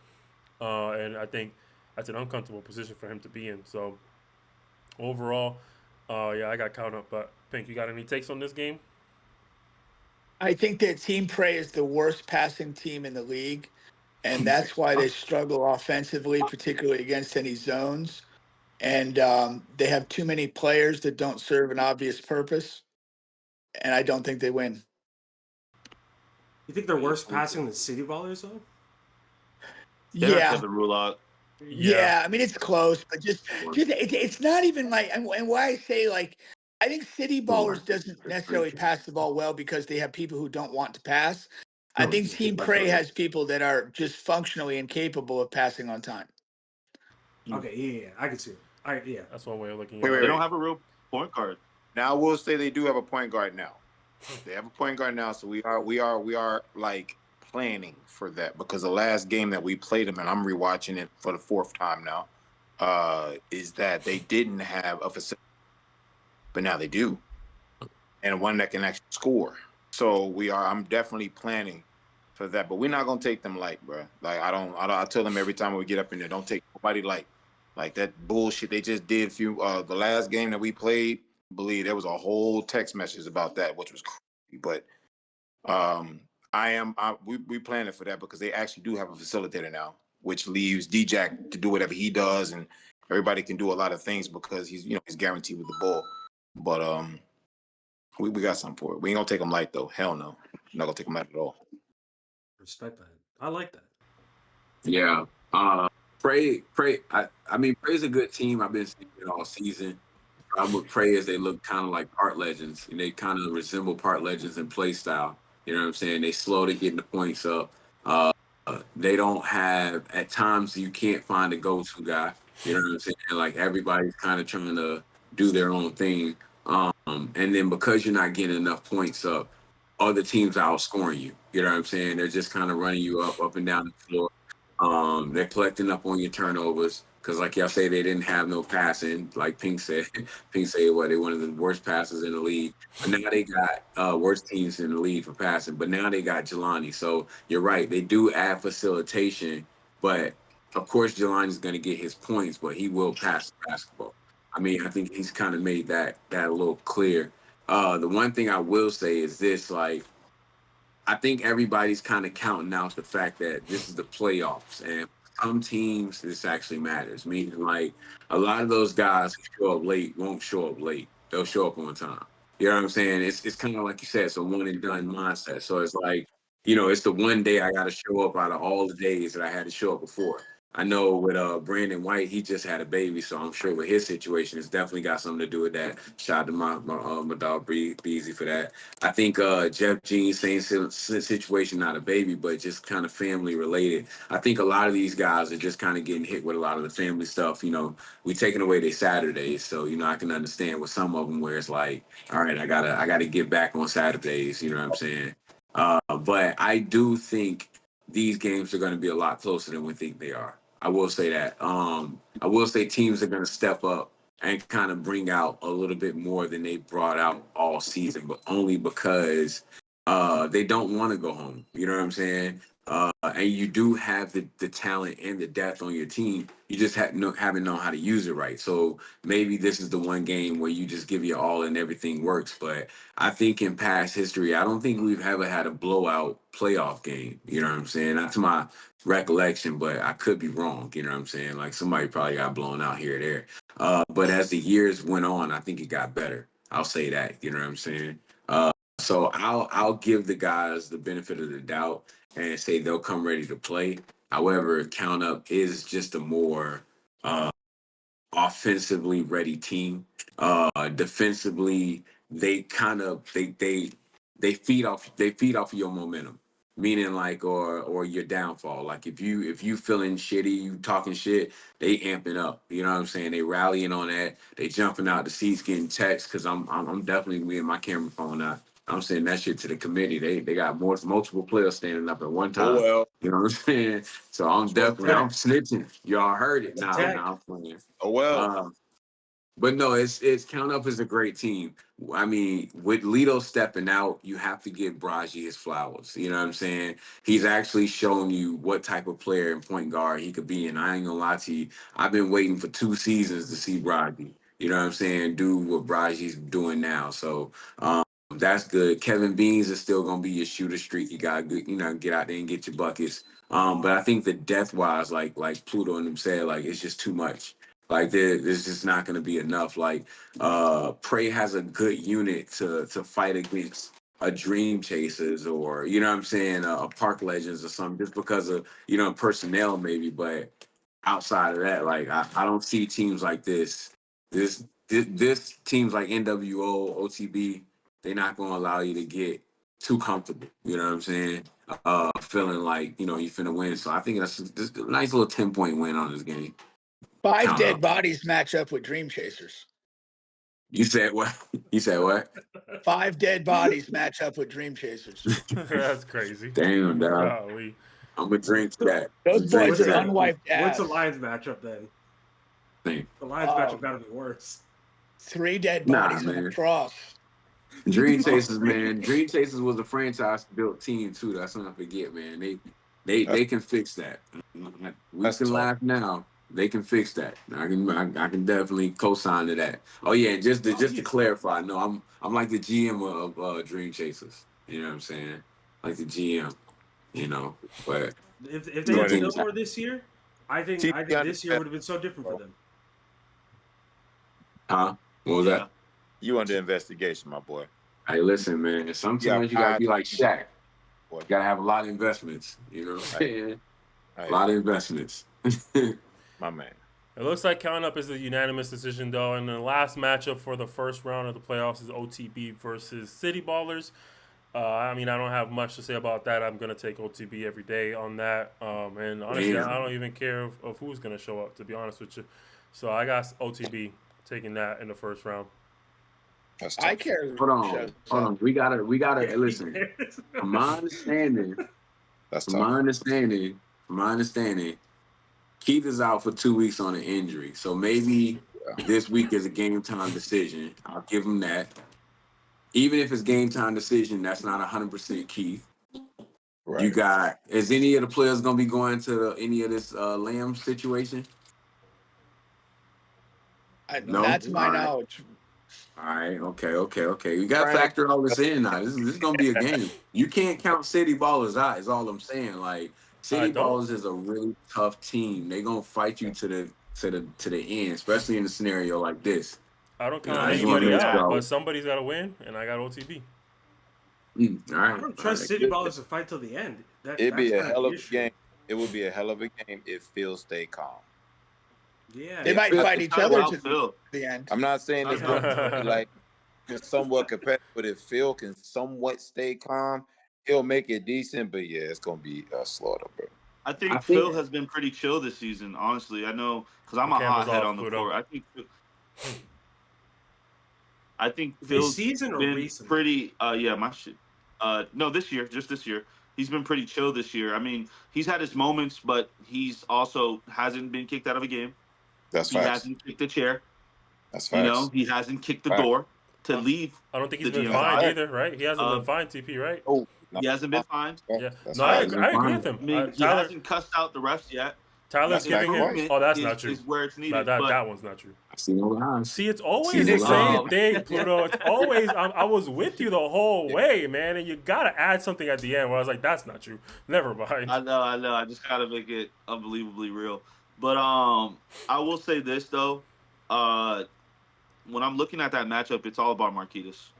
and I think that's an uncomfortable position for him to be in. So overall, yeah, I got count up. But Pink, you got any takes on this game? I think that Team Prey is the worst passing team in the league, and that's why they struggle offensively, particularly against any zones. And they have too many players that don't serve an obvious purpose, and I don't think they win. You think they're worse passing than City Ballers though? They have Yeah, Kevin Rulock. yeah. I mean, it's close, but it's not even like. And why I say like, I think City Ballers doesn't necessarily pass the ball well because they have people who don't want to pass. I think Team Prey has people that are just functionally incapable of passing on time. Okay, yeah, I can see it. Yeah. That's one way of looking Wait, at wait, it. They don't have a real point guard. Now I will say they do have a point guard now. They have a point guard now, so we are like planning for that because the last game that we played them, and I'm rewatching it for the fourth time now, is that they didn't have a facility, but now they do, and one that can actually score. So I'm definitely planning for that, but we're not gonna take them light, bro. Like I tell them every time we get up in there, don't take nobody light. Like that bullshit they just did. The last game that we played, I believe there was a whole text message about that, which was crazy. But we planning for that because they actually do have a facilitator now, which leaves D-Jack to do whatever he does, and everybody can do a lot of things because he's guaranteed with the ball. But we got something for it. We ain't gonna take them light though. Hell no, not gonna take them light at all. Respect that. I like that. Yeah. Prey. I mean, Prey's a good team. I've been seeing it all season. Problem with Prey is they look kind of like part legends, and they kind of resemble part legends in play style. You know what I'm saying? They slow to getting the points up. They don't have at times you can't find a go-to guy. You know what I'm saying? Like everybody's kind of trying to do their own thing. And then because you're not getting enough points up, other teams are outscoring you. You know what I'm saying? They're just kind of running you up and down the floor. They're collecting up on your turnovers because, like y'all say, they didn't have no passing. Like Pink said, Pink said, "What they one of the worst passers in the league." But now they got worst teams in the league for passing. But now they got Jelani. So you're right. They do add facilitation, but of course Jelani's going to get his points, but he will pass the basketball. I mean, I think he's kind of made that a little clear. The one thing I will say is this: like, I think everybody's kind of counting out the fact that this is the playoffs, and some teams this actually matters. Meaning, like a lot of those guys who show up late won't show up late; they'll show up on time. You know what I'm saying? It's kind of like you said, it's a one and done mindset. So it's like it's the one day I got to show up out of all the days that I had to show up before. I know with Brandon White, he just had a baby, so I'm sure with his situation, it's definitely got something to do with that. Shout out to my dog Breezy for that. I think Jeff Jean, same situation, not a baby, but just kind of family related. I think a lot of these guys are just kind of getting hit with a lot of the family stuff. We taking away their Saturdays, so I can understand with some of them where it's like, all right, I gotta get back on Saturdays. You know what I'm saying? But I do think these games are going to be a lot closer than we think they are. I will say that. I will say teams are going to step up and kind of bring out a little bit more than they brought out all season, but only because they don't want to go home. You know what I'm saying? And you do have the talent and the depth on your team. You just haven't known how to use it right. So maybe this is the one game where you just give your all and everything works. But I think in past history, I don't think we've ever had a blowout playoff game. You know what I'm saying? Not to my recollection, but I could be wrong. You know what I'm saying? Like somebody probably got blown out here or there. But as the years went on, I think it got better. I'll say that. You know what I'm saying? So I'll give the guys the benefit of the doubt and say they'll come ready to play. However, Count Up is just a more offensively ready team. Defensively, they kind of they feed off your momentum, meaning like or your downfall. Like if you feeling shitty, you talking shit, they amping up. You know what I'm saying? They rallying on that. They jumping out the seats, getting texts because I'm definitely me and my camera phone out. I'm saying that shit to the committee. They got multiple players standing up at one Oh time. well. You know what I'm saying? So I'm snitching. Y'all heard it. Nah, I'm playing. Oh well. But no, it's Count Up is a great team. I mean, with Lito stepping out, you have to give Braji his flowers. You know what I'm saying? He's actually shown you what type of player and point guard he could be. And I ain't gonna lie to you, I've been waiting for 2 seasons to see Braji. You know what I'm saying? Do what Braji's doing now. So that's good. Kevin Beans is still gonna be your shooter streak. You gotta get out there and get your buckets. But I think the depth wise, like Pluto and them said, like it's just too much. Like there's just not going to be enough. Like Prey has a good unit to fight against a Dream Chasers or you know what I'm saying a Park Legends or something just because of personnel maybe. But outside of that, like I don't see teams like this teams like NWO OTB. They're not going to allow you to get too comfortable. You know what I'm saying? Feeling like you finna win. So I think that's just a nice little 10-point win on this game. 5 Count dead up. bodies match up with Dream Chasers. You said what? You said what? 5 dead bodies match up with Dream Chasers. That's crazy. Damn, dog. Golly. I'm gonna drink to that. Those Drink boys to are that. unwiped ass. What's the Lions matchup then? Thing. The Lions matchup got to be worse. 3 dead Nah, bodies on man. a cross. Dream Chasers, man. Dream Chasers was a franchise-built team too. That's something I forget, man. They can fix that. We can laugh now. They can fix that. I can definitely co-sign to that. Oh yeah, and just to clarify, no, I'm like the GM of Dream Chasers. You know what I'm saying? Like the GM. But if they had still more this year, I think this year would have been so different for them. Huh? What was that? You under investigation, my boy. Hey, listen, man. Sometimes you gotta be like Shaq. You gotta have a lot of investments. You know what I'm saying? A lot of investments. My man. It looks like Count Up is a unanimous decision, though. And the last matchup for the first round of the playoffs is OTB versus City Ballers. I mean, I don't have much to say about that. I'm going to take OTB every day on that. And honestly, I don't even care of who's going to show up, to be honest with you. So I got OTB taking that in the first round. I care. Hold on. We gotta listen. From my understanding, Keith is out for 2 weeks on an injury. So maybe this week is a game time decision. I'll give him that. Even if it's game time decision, that's not 100% Keith. Right. You got, is any of the players going to be going to any of this Lamb situation? No? That's my knowledge. All right, okay. You got to factor all this in now. This is going to be a game. You can't count City Ballers out, is all I'm saying. Like, City Ballers is a really tough team. They're going to fight you to the end, especially in a scenario like this. I don't count anybody out, but somebody's got to win, and I got OTB. All right. I don't trust City Ballers to fight till the end. It'd be a hell of a game. It would be a hell of a game if Phil stayed calm. Yeah, they might fight each other to the end. I'm not saying it's going to be like somewhat competitive, but if Phil can somewhat stay calm, he'll make it decent. But yeah, it's going to be a slaughter, bro. I think Phil has been pretty chill this season, honestly. I know because I'm a hothead on the court. I think Phil's been pretty. My shit. No, this year, just this year, he's been pretty chill this year. I mean, he's had his moments, but he's also hasn't been kicked out of a game. That's he hasn't kicked a chair. That's facts. He hasn't kicked the door to leave. I don't think he's the been GM5. fined either, right? He hasn't been Uh, fined, TP, right? Oh, no, He hasn't been fined. Yeah. That's No, I facts. agree with him. I mean, he Tyler, hasn't cussed out the refs yet. Tyler's That's fact giving him. twice. Oh, that's is, not true. Is where it's No, needed. but that one's not true. I see no lies. See, it's See always no the same lies. thing, Pluto. It's always I was with you the whole way, man, and you gotta add something at the end where I was like, "That's not true." Never mind. I know. I just gotta make it unbelievably real. But I will say this though. When I'm looking at that matchup, it's all about Marquinhos.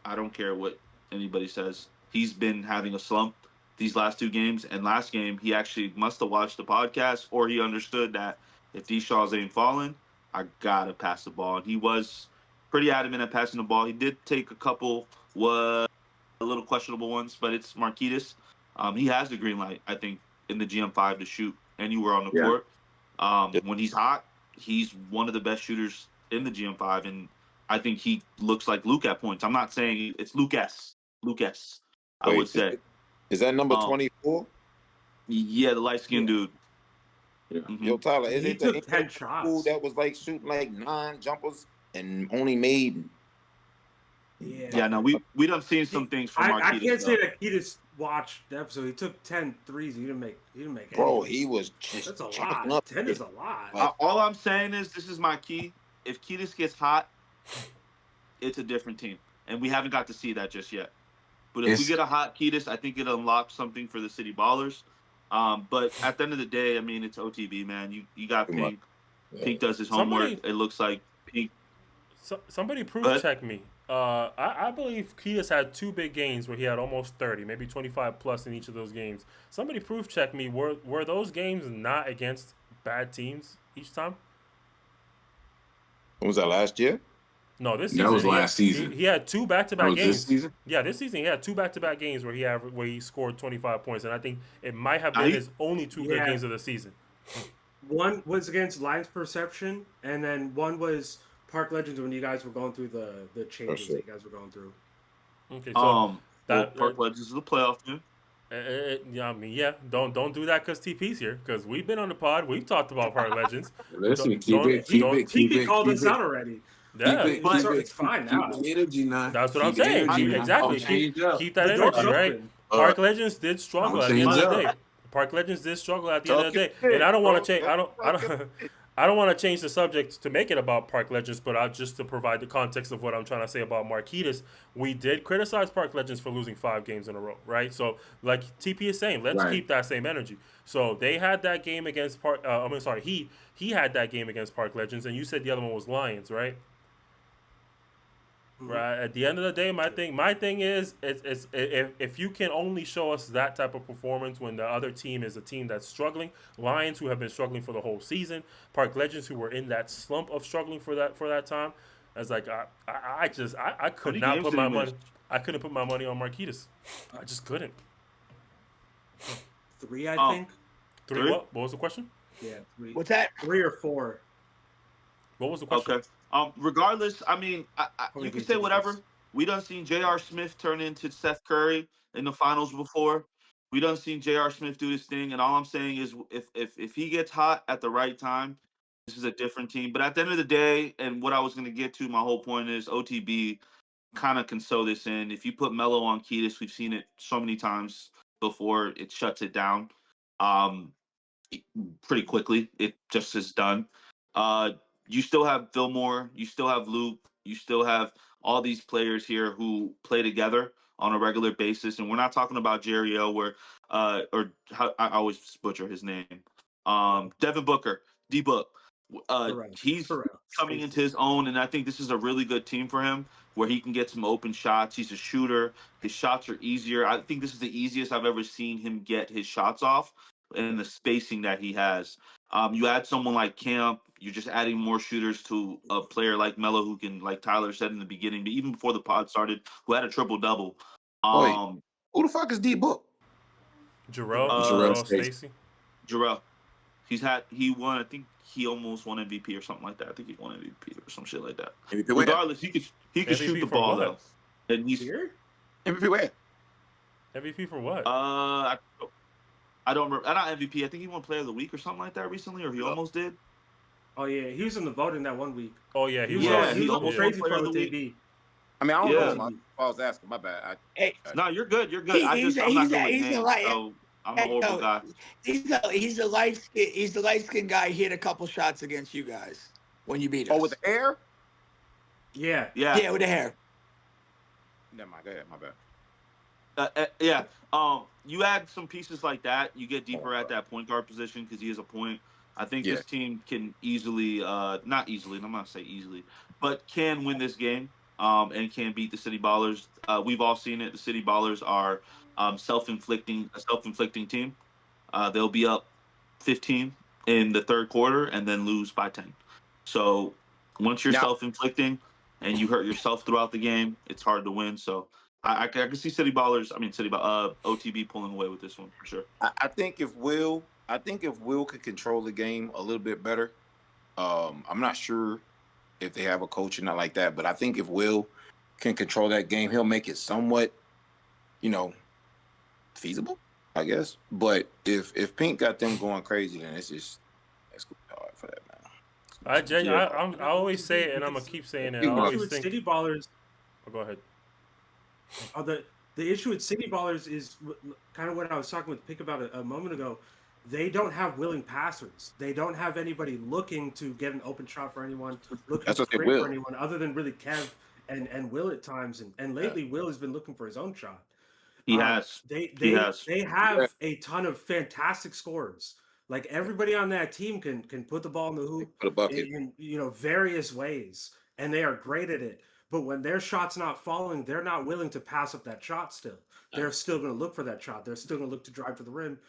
I don't care what anybody says. He's been having a slump these last 2 games, and last game he actually must have watched the podcast, or he understood that if these Shaws ain't falling, I gotta pass the ball. And he was pretty adamant at passing the ball. He did take a couple a little questionable ones, but it's Marquinhos. He has the green light, I think, in the GM5 to shoot anywhere on the court. When he's hot, he's one of the best shooters in the GM5, and I think he looks like Luke at points. I'm not saying it's Luke S. I Wait, would say. Is that number 24? Yeah, the light skinned Yeah. dude. Yeah. Mhm. Yo, Tyler, is He it the took 10 fool shots. that was like shooting like 9 jumpers and only made? Yeah, no, we done seen some things from Marquinhos. I can't say that he just watched the episode. He took 10 threes. He didn't make Bro, any. he was just That's a chopping lot. up. 10 is a lot. Like- All I'm saying is this is my key. If Kiedis gets hot, it's a different team, and we haven't got to see that just yet. But if we get a hot Kiedis, I think it unlocks something for the City Ballers. But at the end of the day, I mean, it's OTB, man. You got Pink. Pink does his homework. It looks like Pink. Somebody proof check me. I believe Kiedis had 2 big games where he had almost 30, maybe 25 plus in each of those games. Somebody proof check me. Were those games not against bad teams each time? Was that last year? No, this season. That was last season. He had 2 back-to-back games. This season? Yeah, this season he had 2 back-to-back games where he scored 25 points, and I think it might have been his only 2 good games of the season. One was against Lions Perception, and then one was Park Legends when you guys were going through the changes that you guys were going through. Okay, so Park Legends is the playoff team. Yeah, I mean, yeah. Don't do that because TP's here. Because we've been on the pod, we've talked about Park Legends. Listen, keep it. TP called us out already. Yeah, it's fine now. Keep the energy now. That's what I'm saying. Exactly. Keep that energy, right? Park Legends did struggle at the end of the day. Park Legends did struggle at the end of the day, and I don't want to change. I don't want to change the subject to make it about Park Legends, but just to provide the context of what I'm trying to say about Marquinhos, we did criticize Park Legends for losing 5 games in a row, right? So, like TP is saying, let's keep that same energy. So they had that game against he had that game against Park Legends, and you said the other one was Lions, right? Right. At the end of the day, my thing is, it's if you can only show us that type of performance when the other team is a team that's struggling, Lions who have been struggling for the whole season, Park Legends who were in that slump of struggling for that time, as like I could not put my money. I couldn't put my money on Marquinhos. I just couldn't. 3, I think. 3 what? What was the question? Yeah, 3. What's that? 3 or 4. What was the question? Okay. Regardless, I mean, you can say whatever. We done seen J.R. Smith turn into Seth Curry in the finals before. We done seen J.R. Smith do this thing, and all I'm saying is, if he gets hot at the right time, this is a different team. But at the end of the day, and what I was going to get to, my whole point is OTB kind of can sew this in. If you put Melo on Kiedis, we've seen it so many times before. It shuts it down pretty quickly. It just is done. You still have Fillmore, you still have Luke, you still have all these players here who play together on a regular basis, and we're not talking about Jerry O, where or how I always butcher his name, Devin Booker, D-Book. He's coming into his own, and I think this is a really good team for him, where he can get some open shots. He's a shooter. His shots are easier. I think this is the easiest I've ever seen him get his shots off, and the spacing that he has. You add someone like Camp, you're just adding more shooters to a player like Melo, who can, like Tyler said in the beginning, but even before the pod started, who had a triple-double. Who the fuck is D-Book? Jarrell Stacy. Jarrell. He won, I think he almost won MVP or something like that. I think he won MVP or some shit like that. Regardless, he could shoot the ball though. And he's here? MVP where? MVP for what? I don't remember. Not MVP. I think he won Player of the Week or something like that recently, or he almost did. Oh yeah, he was in the voting that one week. Oh yeah, he was almost crazy for the TV. I mean, I don't Yeah. know. I was asking. My bad. Hey, No, you're good. You're good. I'm not good with names, so I'm a horrible guy. He's the light skinned guy. He hit a couple shots against you guys when you beat us. Oh, with the hair? Yeah. Yeah. Yeah, with the hair. Never mind. Go ahead. My bad. Yeah. You add some pieces like that, you get deeper at that point guard position because he is a point. I think Yeah. this team can easily, not easily, and I'm not saying easily, but can win this game. And can beat the City Ballers. We've all seen it. The City Ballers are a self-inflicting team. They'll be up 15 in the third quarter and then lose by 10. So once you're Now, self-inflicting and you hurt yourself throughout the game, it's hard to win. So I can see OTB pulling away with this one for sure. I think if Will could control the game a little bit better, I'm not sure if they have a coach or not like that, but I think if Will can control that game, he'll make it somewhat, feasible, I guess. But if Pink got them going crazy, then it's gonna be hard for that, man. I always say it, and I'm gonna keep saying it. I The always issue with think. City Ballers, Go ahead. the issue with City Ballers is kind of what I was talking with Pick about a moment ago. They don't have willing passers. They don't have anybody looking to get an open shot for anyone, looking That's to what they create for will. anyone other than really Kev and Will at times. And lately, Will has been looking for his own shot. He has. They have a ton of fantastic scorers. Like everybody on that team can put the ball in the hoop Put a bucket. in various ways, and they are great at it. But when their shot's not falling, they're not willing to pass up that shot. Still, they're still going to look for that shot. They're still going to look to drive to the rim.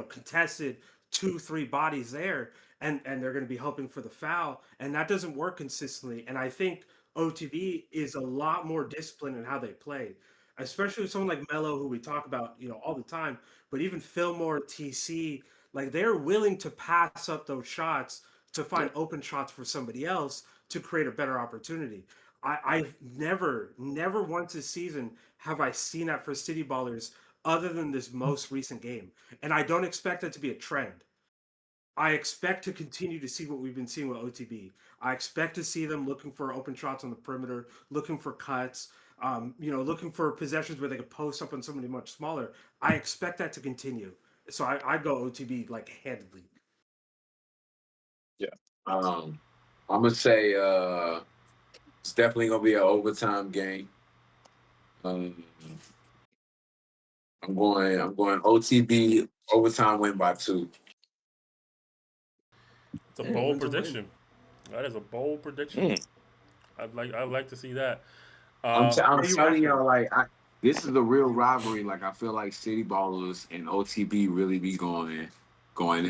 Contested 2-3 bodies there, and they're going to be hoping for the foul, and that doesn't work consistently. And I think OTB is a lot more disciplined in how they play, especially with someone like Melo, who we talk about, all the time. But even Fillmore, TC, like they're willing to pass up those shots to find open shots for somebody else to create a better opportunity. I've never once this season have I seen that for City Ballers other than this most recent game. And I don't expect that to be a trend. I expect to continue to see what we've been seeing with OTB. I expect to see them looking for open shots on the perimeter, looking for cuts, looking for possessions where they could post up on somebody much smaller. I expect that to continue. So I go OTB like handedly. Yeah. I'm gonna say it's definitely gonna be an overtime game. I'm going OTB overtime win by 2. It's a bold prediction. That is a bold prediction. I'd like to see that. I'm Where you telling reckon? y'all, this is a real rivalry. Like, I feel like City Ballers and OTB really be going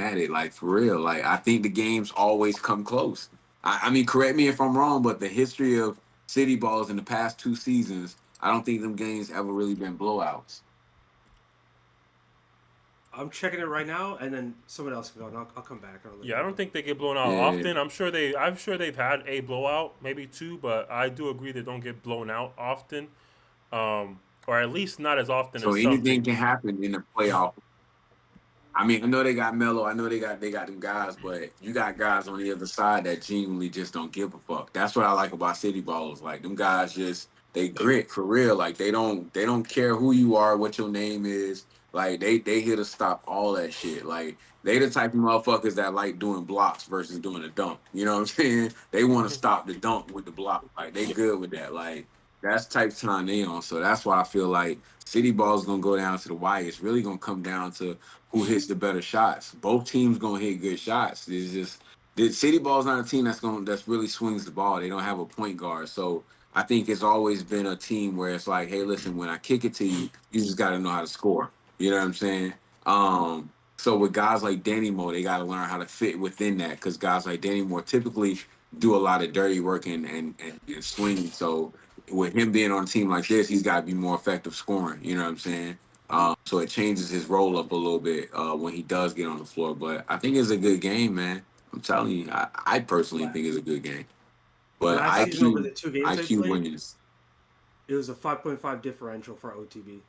at it, like, for real. Like, I think the games always come close. I mean, correct me if I'm wrong, but the history of City Ballers in the past 2 seasons, I don't think them games ever really been blowouts. I'm checking it right now, and then someone else can go, and I'll come back. Yeah, I don't think they get blown out often. I'm sure they've had a blowout, maybe 2, but I do agree they don't get blown out often, or at least not as often So as some anything can teams. happen in the playoff. I mean, I know they got Melo. I know they got them guys, but you got guys on the other side that genuinely just don't give a fuck. That's what I like about City Ballers. Like, them guys they grit for real. Like, they don't care who you are, what your name is. Like, they here to stop all that shit. Like, they the type of motherfuckers that like doing blocks versus doing a dunk. You know what I'm saying? They want to stop the dunk with the block. Like, they good with that. Like, that's the type of time they on. So that's why I feel like City Ball is gonna go down to the wire. It's really gonna come down to who hits the better shots. Both teams gonna hit good shots. It's just the City Ball's not a team that's really swings the ball. They don't have a point guard. So I think it's always been a team where it's like, hey, listen, when I kick it to you, you just gotta know how to score. You know what I'm saying? So with guys like Danny Moore, they gotta learn how to fit within that because guys like Danny Moore typically do a lot of dirty work and swinging. So with him being on a team like this, he's got to be more effective scoring. You know what I'm saying? So it changes his role up a little bit when he does get on the floor. But I think it's a good game, man. I'm telling you, I personally think it's a good game. But Last season, over the 2 games they IQ played, wins. it was a 5.5 differential for OTB.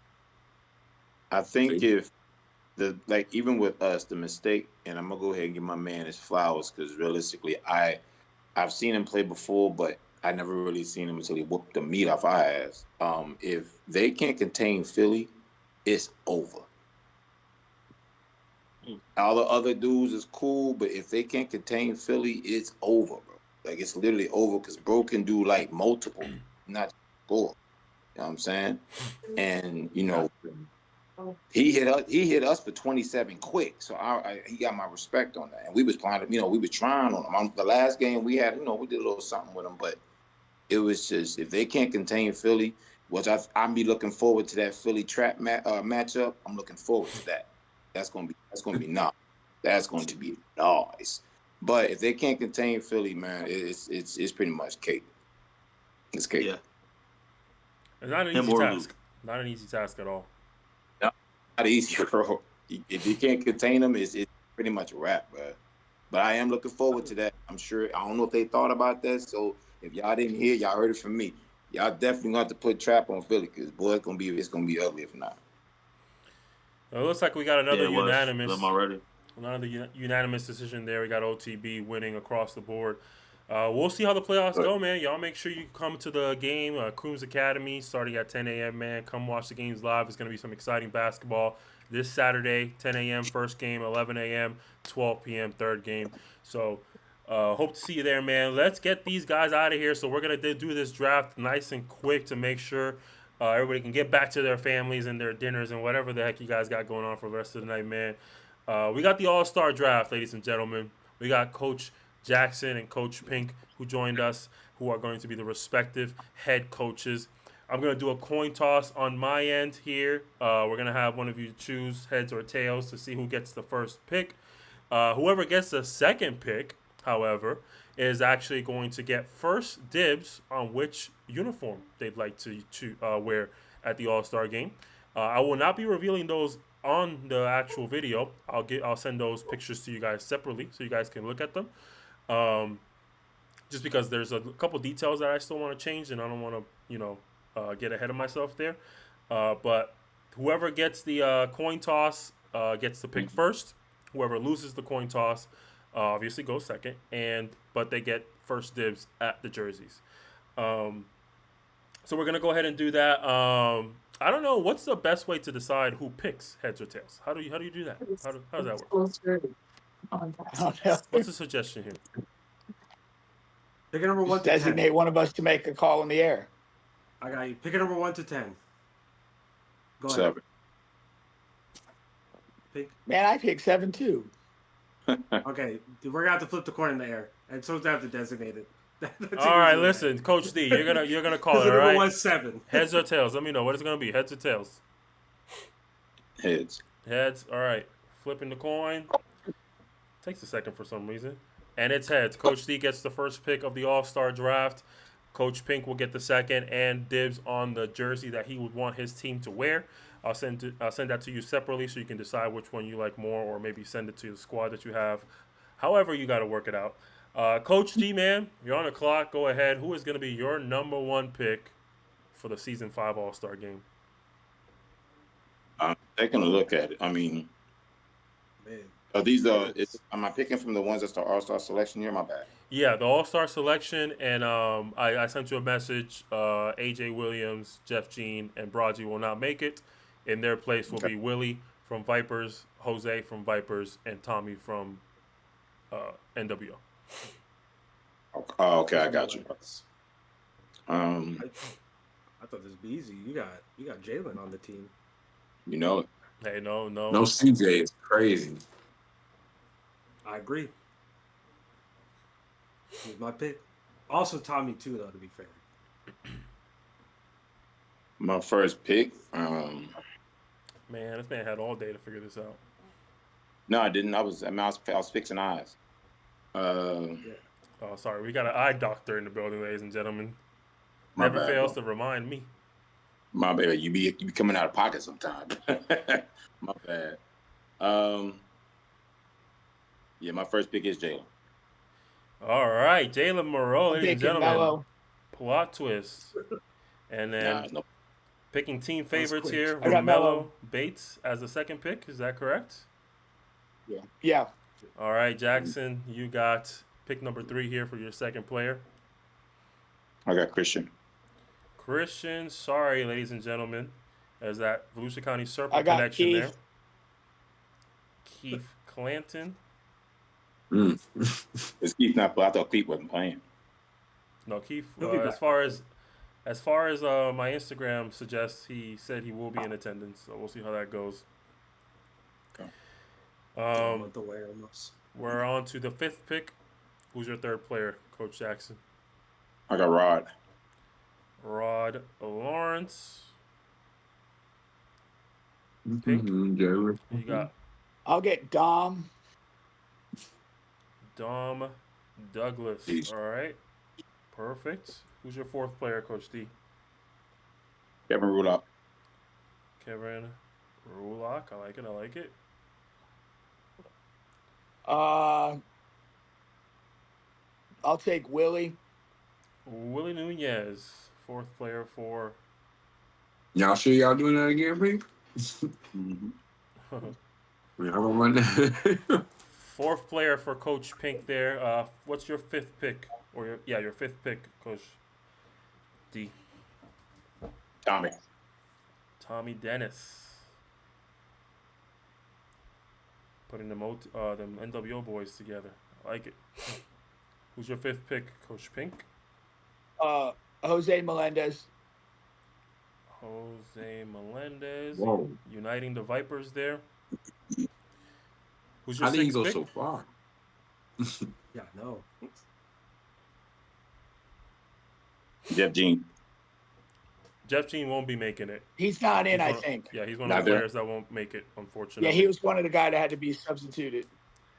I think even with us, the mistake, and I'm gonna go ahead and give my man his flowers because realistically, I've seen him play before, but I never really seen him until he whooped the meat off our ass. If they can't contain Philly, it's over. All the other dudes is cool, but if they can't contain Philly, it's over, bro. Like it's literally over because bro can do like multiple, not score. You know what I'm saying? And he hit us for 27 quick. So he got my respect on that. And we was playing, we was trying on him. On the last game we had, we did a little something with him, but it was just if they can't contain Philly, which I'm be looking forward to that Philly trap matchup. I'm looking forward to that. That's gonna be nice. That's going to be nice. But if they can't contain Philly, man, it's pretty much cake. It's cake. Yeah. It's not an Him easy or task. Luke. Not an easy task at all. Not easy, bro. If you can't contain them, it's pretty much a wrap, bro. But I am looking forward to that. I'm sure. I don't know if they thought about that. So if y'all didn't hear, y'all heard it from me. Y'all definitely got to put trap on Philly because boy, it's gonna be ugly if not. It looks like we got another Yeah, it was. unanimous. Them already. Another unanimous decision there. We got OTB winning across the board. We'll see how the playoffs go, man. Y'all make sure you come to the game, Crooms Academy, starting at 10 a.m., man. Come watch the games live. It's going to be some exciting basketball this Saturday, 10 a.m., first game, 11 a.m., 12 p.m., third game. So hope to see you there, man. Let's get these guys out of here. So we're going to do this draft nice and quick to make sure everybody can get back to their families and their dinners and whatever the heck you guys got going on for the rest of the night, man. We got the All-Star draft, ladies and gentlemen. We got Coach Jackson and Coach Pink who joined us, who are going to be the respective head coaches. I'm going to do a coin toss on my end here. We're going to have one of you choose heads or tails to see who gets the first pick. Whoever gets the second pick, however, is actually going to get first dibs on which uniform they'd like to wear at the All-Star game. I will not be revealing those on the actual video. I'll send those pictures to you guys separately so you guys can look at them. Just because there's a couple details that I still want to change, and I don't want to, get ahead of myself there. But whoever gets the coin toss gets to pick first. Whoever loses the coin toss obviously goes second, but they get first dibs at the jerseys. So we're gonna go ahead and do that. I don't know what's the best way to decide who picks heads or tails. How do you do that? How does that work? What's the suggestion here? Pick a number 1 Just to 10. designate one of us to make a call in the air. I got you. Pick a number 1 to 10. Go ahead. 7. Pick. Man, I picked 7 too. Okay, we're gonna have to flip the coin in the air, and so have to designate it. All right, listen, Coach D, you're gonna call it. All number right. 1's 7. Heads or tails? Let me know what it's gonna be. Heads or tails? Heads. Heads. All right. Flipping the coin. Takes a second for some reason, and it's heads. Coach D gets the first pick of the All-Star draft. Coach Pink will get the second and dibs on the jersey that he would want his team to wear. I'll send that to you separately so you can decide which one you like more, or maybe send it to the squad that you have. However, you got to work it out. Coach D, man, you're on the clock. Go ahead. Who is going to be your number 1 pick for the Season 5 All-Star game? I'm taking a look at it. I mean, Man. are these am I picking from the ones that's the All-Star selection here? My bad. Yeah, the All-Star selection, and I sent you a message. AJ Williams, Jeff Jean, and Braji will not make it. In their place will be Willie from Vipers, Jose from Vipers, and Tommy from NWO. Oh, okay, I got you. I thought this would be easy. You got Jalen on the team. You know, Hey, no. No CJ, it's crazy. I agree. He's my pick. Also Tommy too, though, to be fair. my first pick. Man, this man had all day to figure this out. No, I didn't. I was fixing eyes. Oh, sorry. We got an eye doctor in the building, ladies and gentlemen. My Never bad, fails bro. to remind me. My bad. You be coming out of pocket sometimes. My bad. Yeah, my first pick is Jalen. All right, Jalen Moreau, ladies and Picking gentlemen. Mello. Plot twist. And then No. picking team favorites quick. here, I got Mello. Romello Bates as the second pick. Is that correct? Yeah. All right, Jackson, you got pick number 3 here for your second player. I got Christian. Christian, sorry, ladies and gentlemen, as that Volusia County Serpent I got connection Keith. there. Keith Clanton. Is Keith not? I thought Keith wasn't playing. No, Keith. He'll be As back. far as my Instagram suggests, he said he will be in attendance. So we'll see how that goes. A month away almost. We're on to the 5th pick. Who's your 3rd player, Coach Jackson? I got Rod. Rod Lawrence. Pink. Jerry. You got I'll get Dom. Dom Douglas. Jeez. All right. Perfect. Who's your 4th player, Coach D? Kevin Rulock. Kevin Rulock. I like it. I like it. I'll take Willie. Willie Nunez, 4th player for. Y'all sure y'all doing that again, Pink? Y'all gonna run that? 4th player for Coach Pink there. What's your 5th pick? Or your 5th pick, Coach D. Tommy Dennis. Putting them NWO boys together. I like it. Who's your 5th pick, Coach Pink? Jose Melendez. Jose Melendez. Whoa. Uniting the Vipers there. Who's your How did he 6th go pick? so far? Yeah, no. Jeff Jean. Jeff Jean won't be making it. He's not in, He's I one- think. Yeah, he's one Not of the there? players that won't make it, unfortunately. Yeah, he was one of the guys that had to be substituted.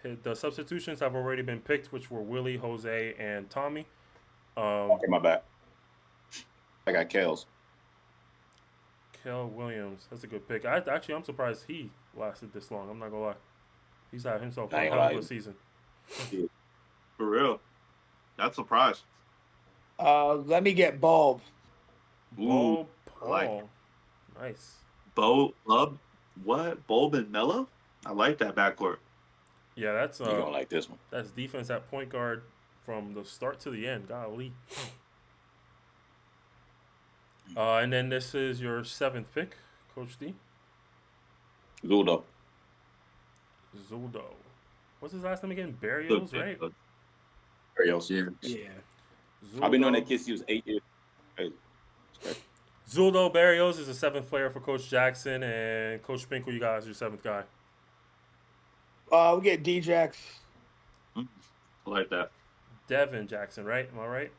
The substitutions have already been picked, which were Willie, Jose, and Tommy. Okay, my bad. I got Kels. Kel Williams, that's a good pick. I'm surprised he lasted this long. I'm not gonna lie. He's had himself I a ain't hell of gonna a lie. season. For real. That's a surprise. Let me get Bulb. Bo I like Paul, nice. Bulb, Bulb and Mello? I like that backcourt. Yeah, that's You gonna like this one? that's defense at point guard from the start to the end. Golly. And then this is your 7th pick, Coach D. Zuldo. Zuldo. What's his last name again? Good Barrios, pick, right? good. Where else? Yeah. Yeah. I've been knowing Zuldo. that kid since he was 8 years. Hey. Zuldo Barrios is the 7th player for Coach Jackson, and Coach Pink, who you got as your 7th guy? We'll get D-Jax. I like that. Devin Jackson, right? Am I right?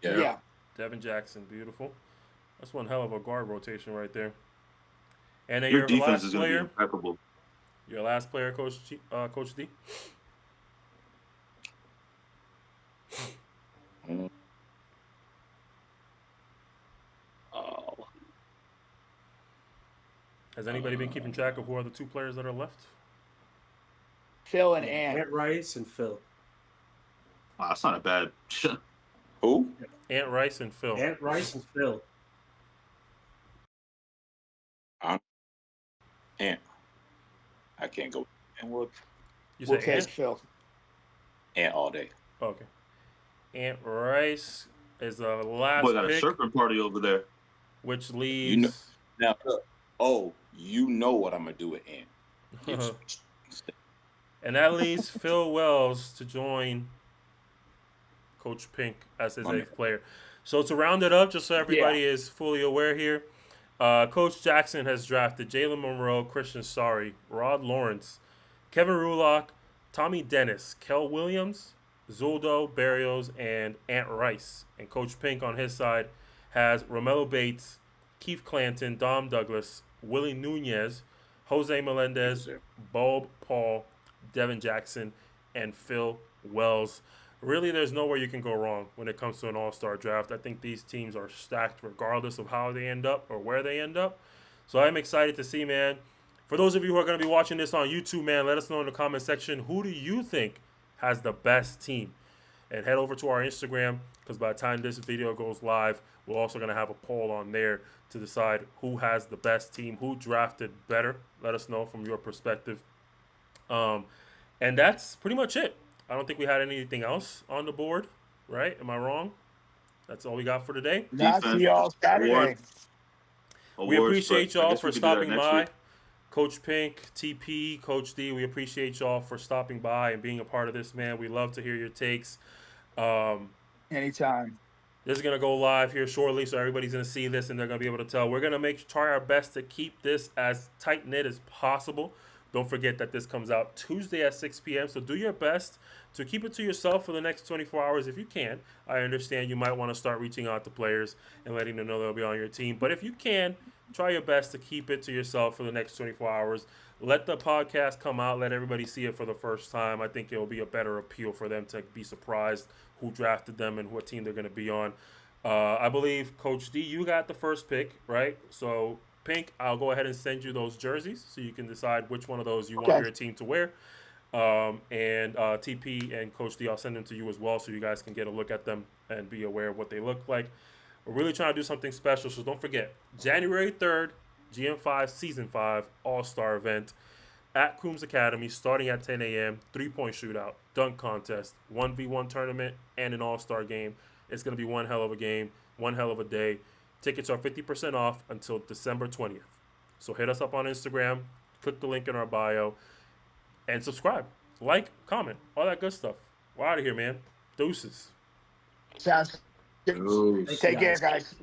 Yeah. Devin Jackson, beautiful. That's one hell of a guard rotation right there. And then Your your defense last is going to be player, impeccable. your last player, Coach D. Oh. Has anybody been keeping track of who are the 2 players that are left? Phil and Ant. Ant Rice and Phil. Wow, that's not a bad. Who? Ant Rice and Phil. Ant Rice and Phil. Ant. I can't go. And We'll You take say Ant? Phil. Ant all day. Okay. Ant Rice is the last Boy, got a pick, serpent party over there. which leaves. You know- Now, look, you know what I'm gonna do with Ant. And that leaves Phil Wells to join Coach Pink as his 8th player. So to round it up, just so everybody is fully aware here, Coach Jackson has drafted Jalen Monroe, Christian Sorry, Rod Lawrence, Kevin Rulock, Tommy Dennis, Kel Williams, Zuldo Barrios, and Ant Rice. And Coach Pink on his side has Romello Bates, Keith Clanton, Dom Douglas, Willie Nunez, Jose Melendez, Bulb Paul, Devin Jackson, and Phil Wells. Really, there's nowhere you can go wrong when it comes to an all-star draft. I think these teams are stacked regardless of how they end up or where they end up. So I'm excited to see, man. For those of you who are going to be watching this on YouTube, man, let us know in the comment section, who do you think has the best team? And head over to our Instagram, because by the time this video goes live, we're also going to have a poll on there to decide who has the best team, who drafted better. Let us know from your perspective. And that's pretty much it. I don't think we had anything else on the board, right? Am I wrong? That's all we got for today. Not see y'all Saturday. We appreciate but I y'all guess for we could do that stopping next by. week. Coach Pink, TP, Coach D, we appreciate y'all for stopping by and being a part of this, man. We love to hear your takes. Anytime. This is going to go live here shortly, so everybody's going to see this and they're going to be able to tell. We're going to try our best to keep this as tight-knit as possible. Don't forget that this comes out Tuesday at 6 p.m., so do your best to keep it to yourself for the next 24 hours if you can. I understand you might want to start reaching out to players and letting them know they'll be on your team, but if you can, try your best to keep it to yourself for the next 24 hours. Let the podcast come out. Let everybody see it for the first time. I think it will be a better appeal for them to be surprised who drafted them and what team they're going to be on. I believe, Coach D, you got the first pick, right? So, Pink, I'll go ahead and send you those jerseys so you can decide which one of those you want your team to wear. And TP and Coach D, I'll send them to you as well so you guys can get a look at them and be aware of what they look like. We're really trying to do something special, so don't forget, January 3rd, GM5 Season 5 All-Star event at Coombs Academy, starting at 10 a.m., three-point shootout, dunk contest, 1v1 tournament, and an all-star game. It's going to be one hell of a game, one hell of a day. Tickets are 50% off until December 20th. So hit us up on Instagram, click the link in our bio, and subscribe. Like, comment, all that good stuff. We're out of here, man. Deuces. Sounds good. Ooh. Take care, guys.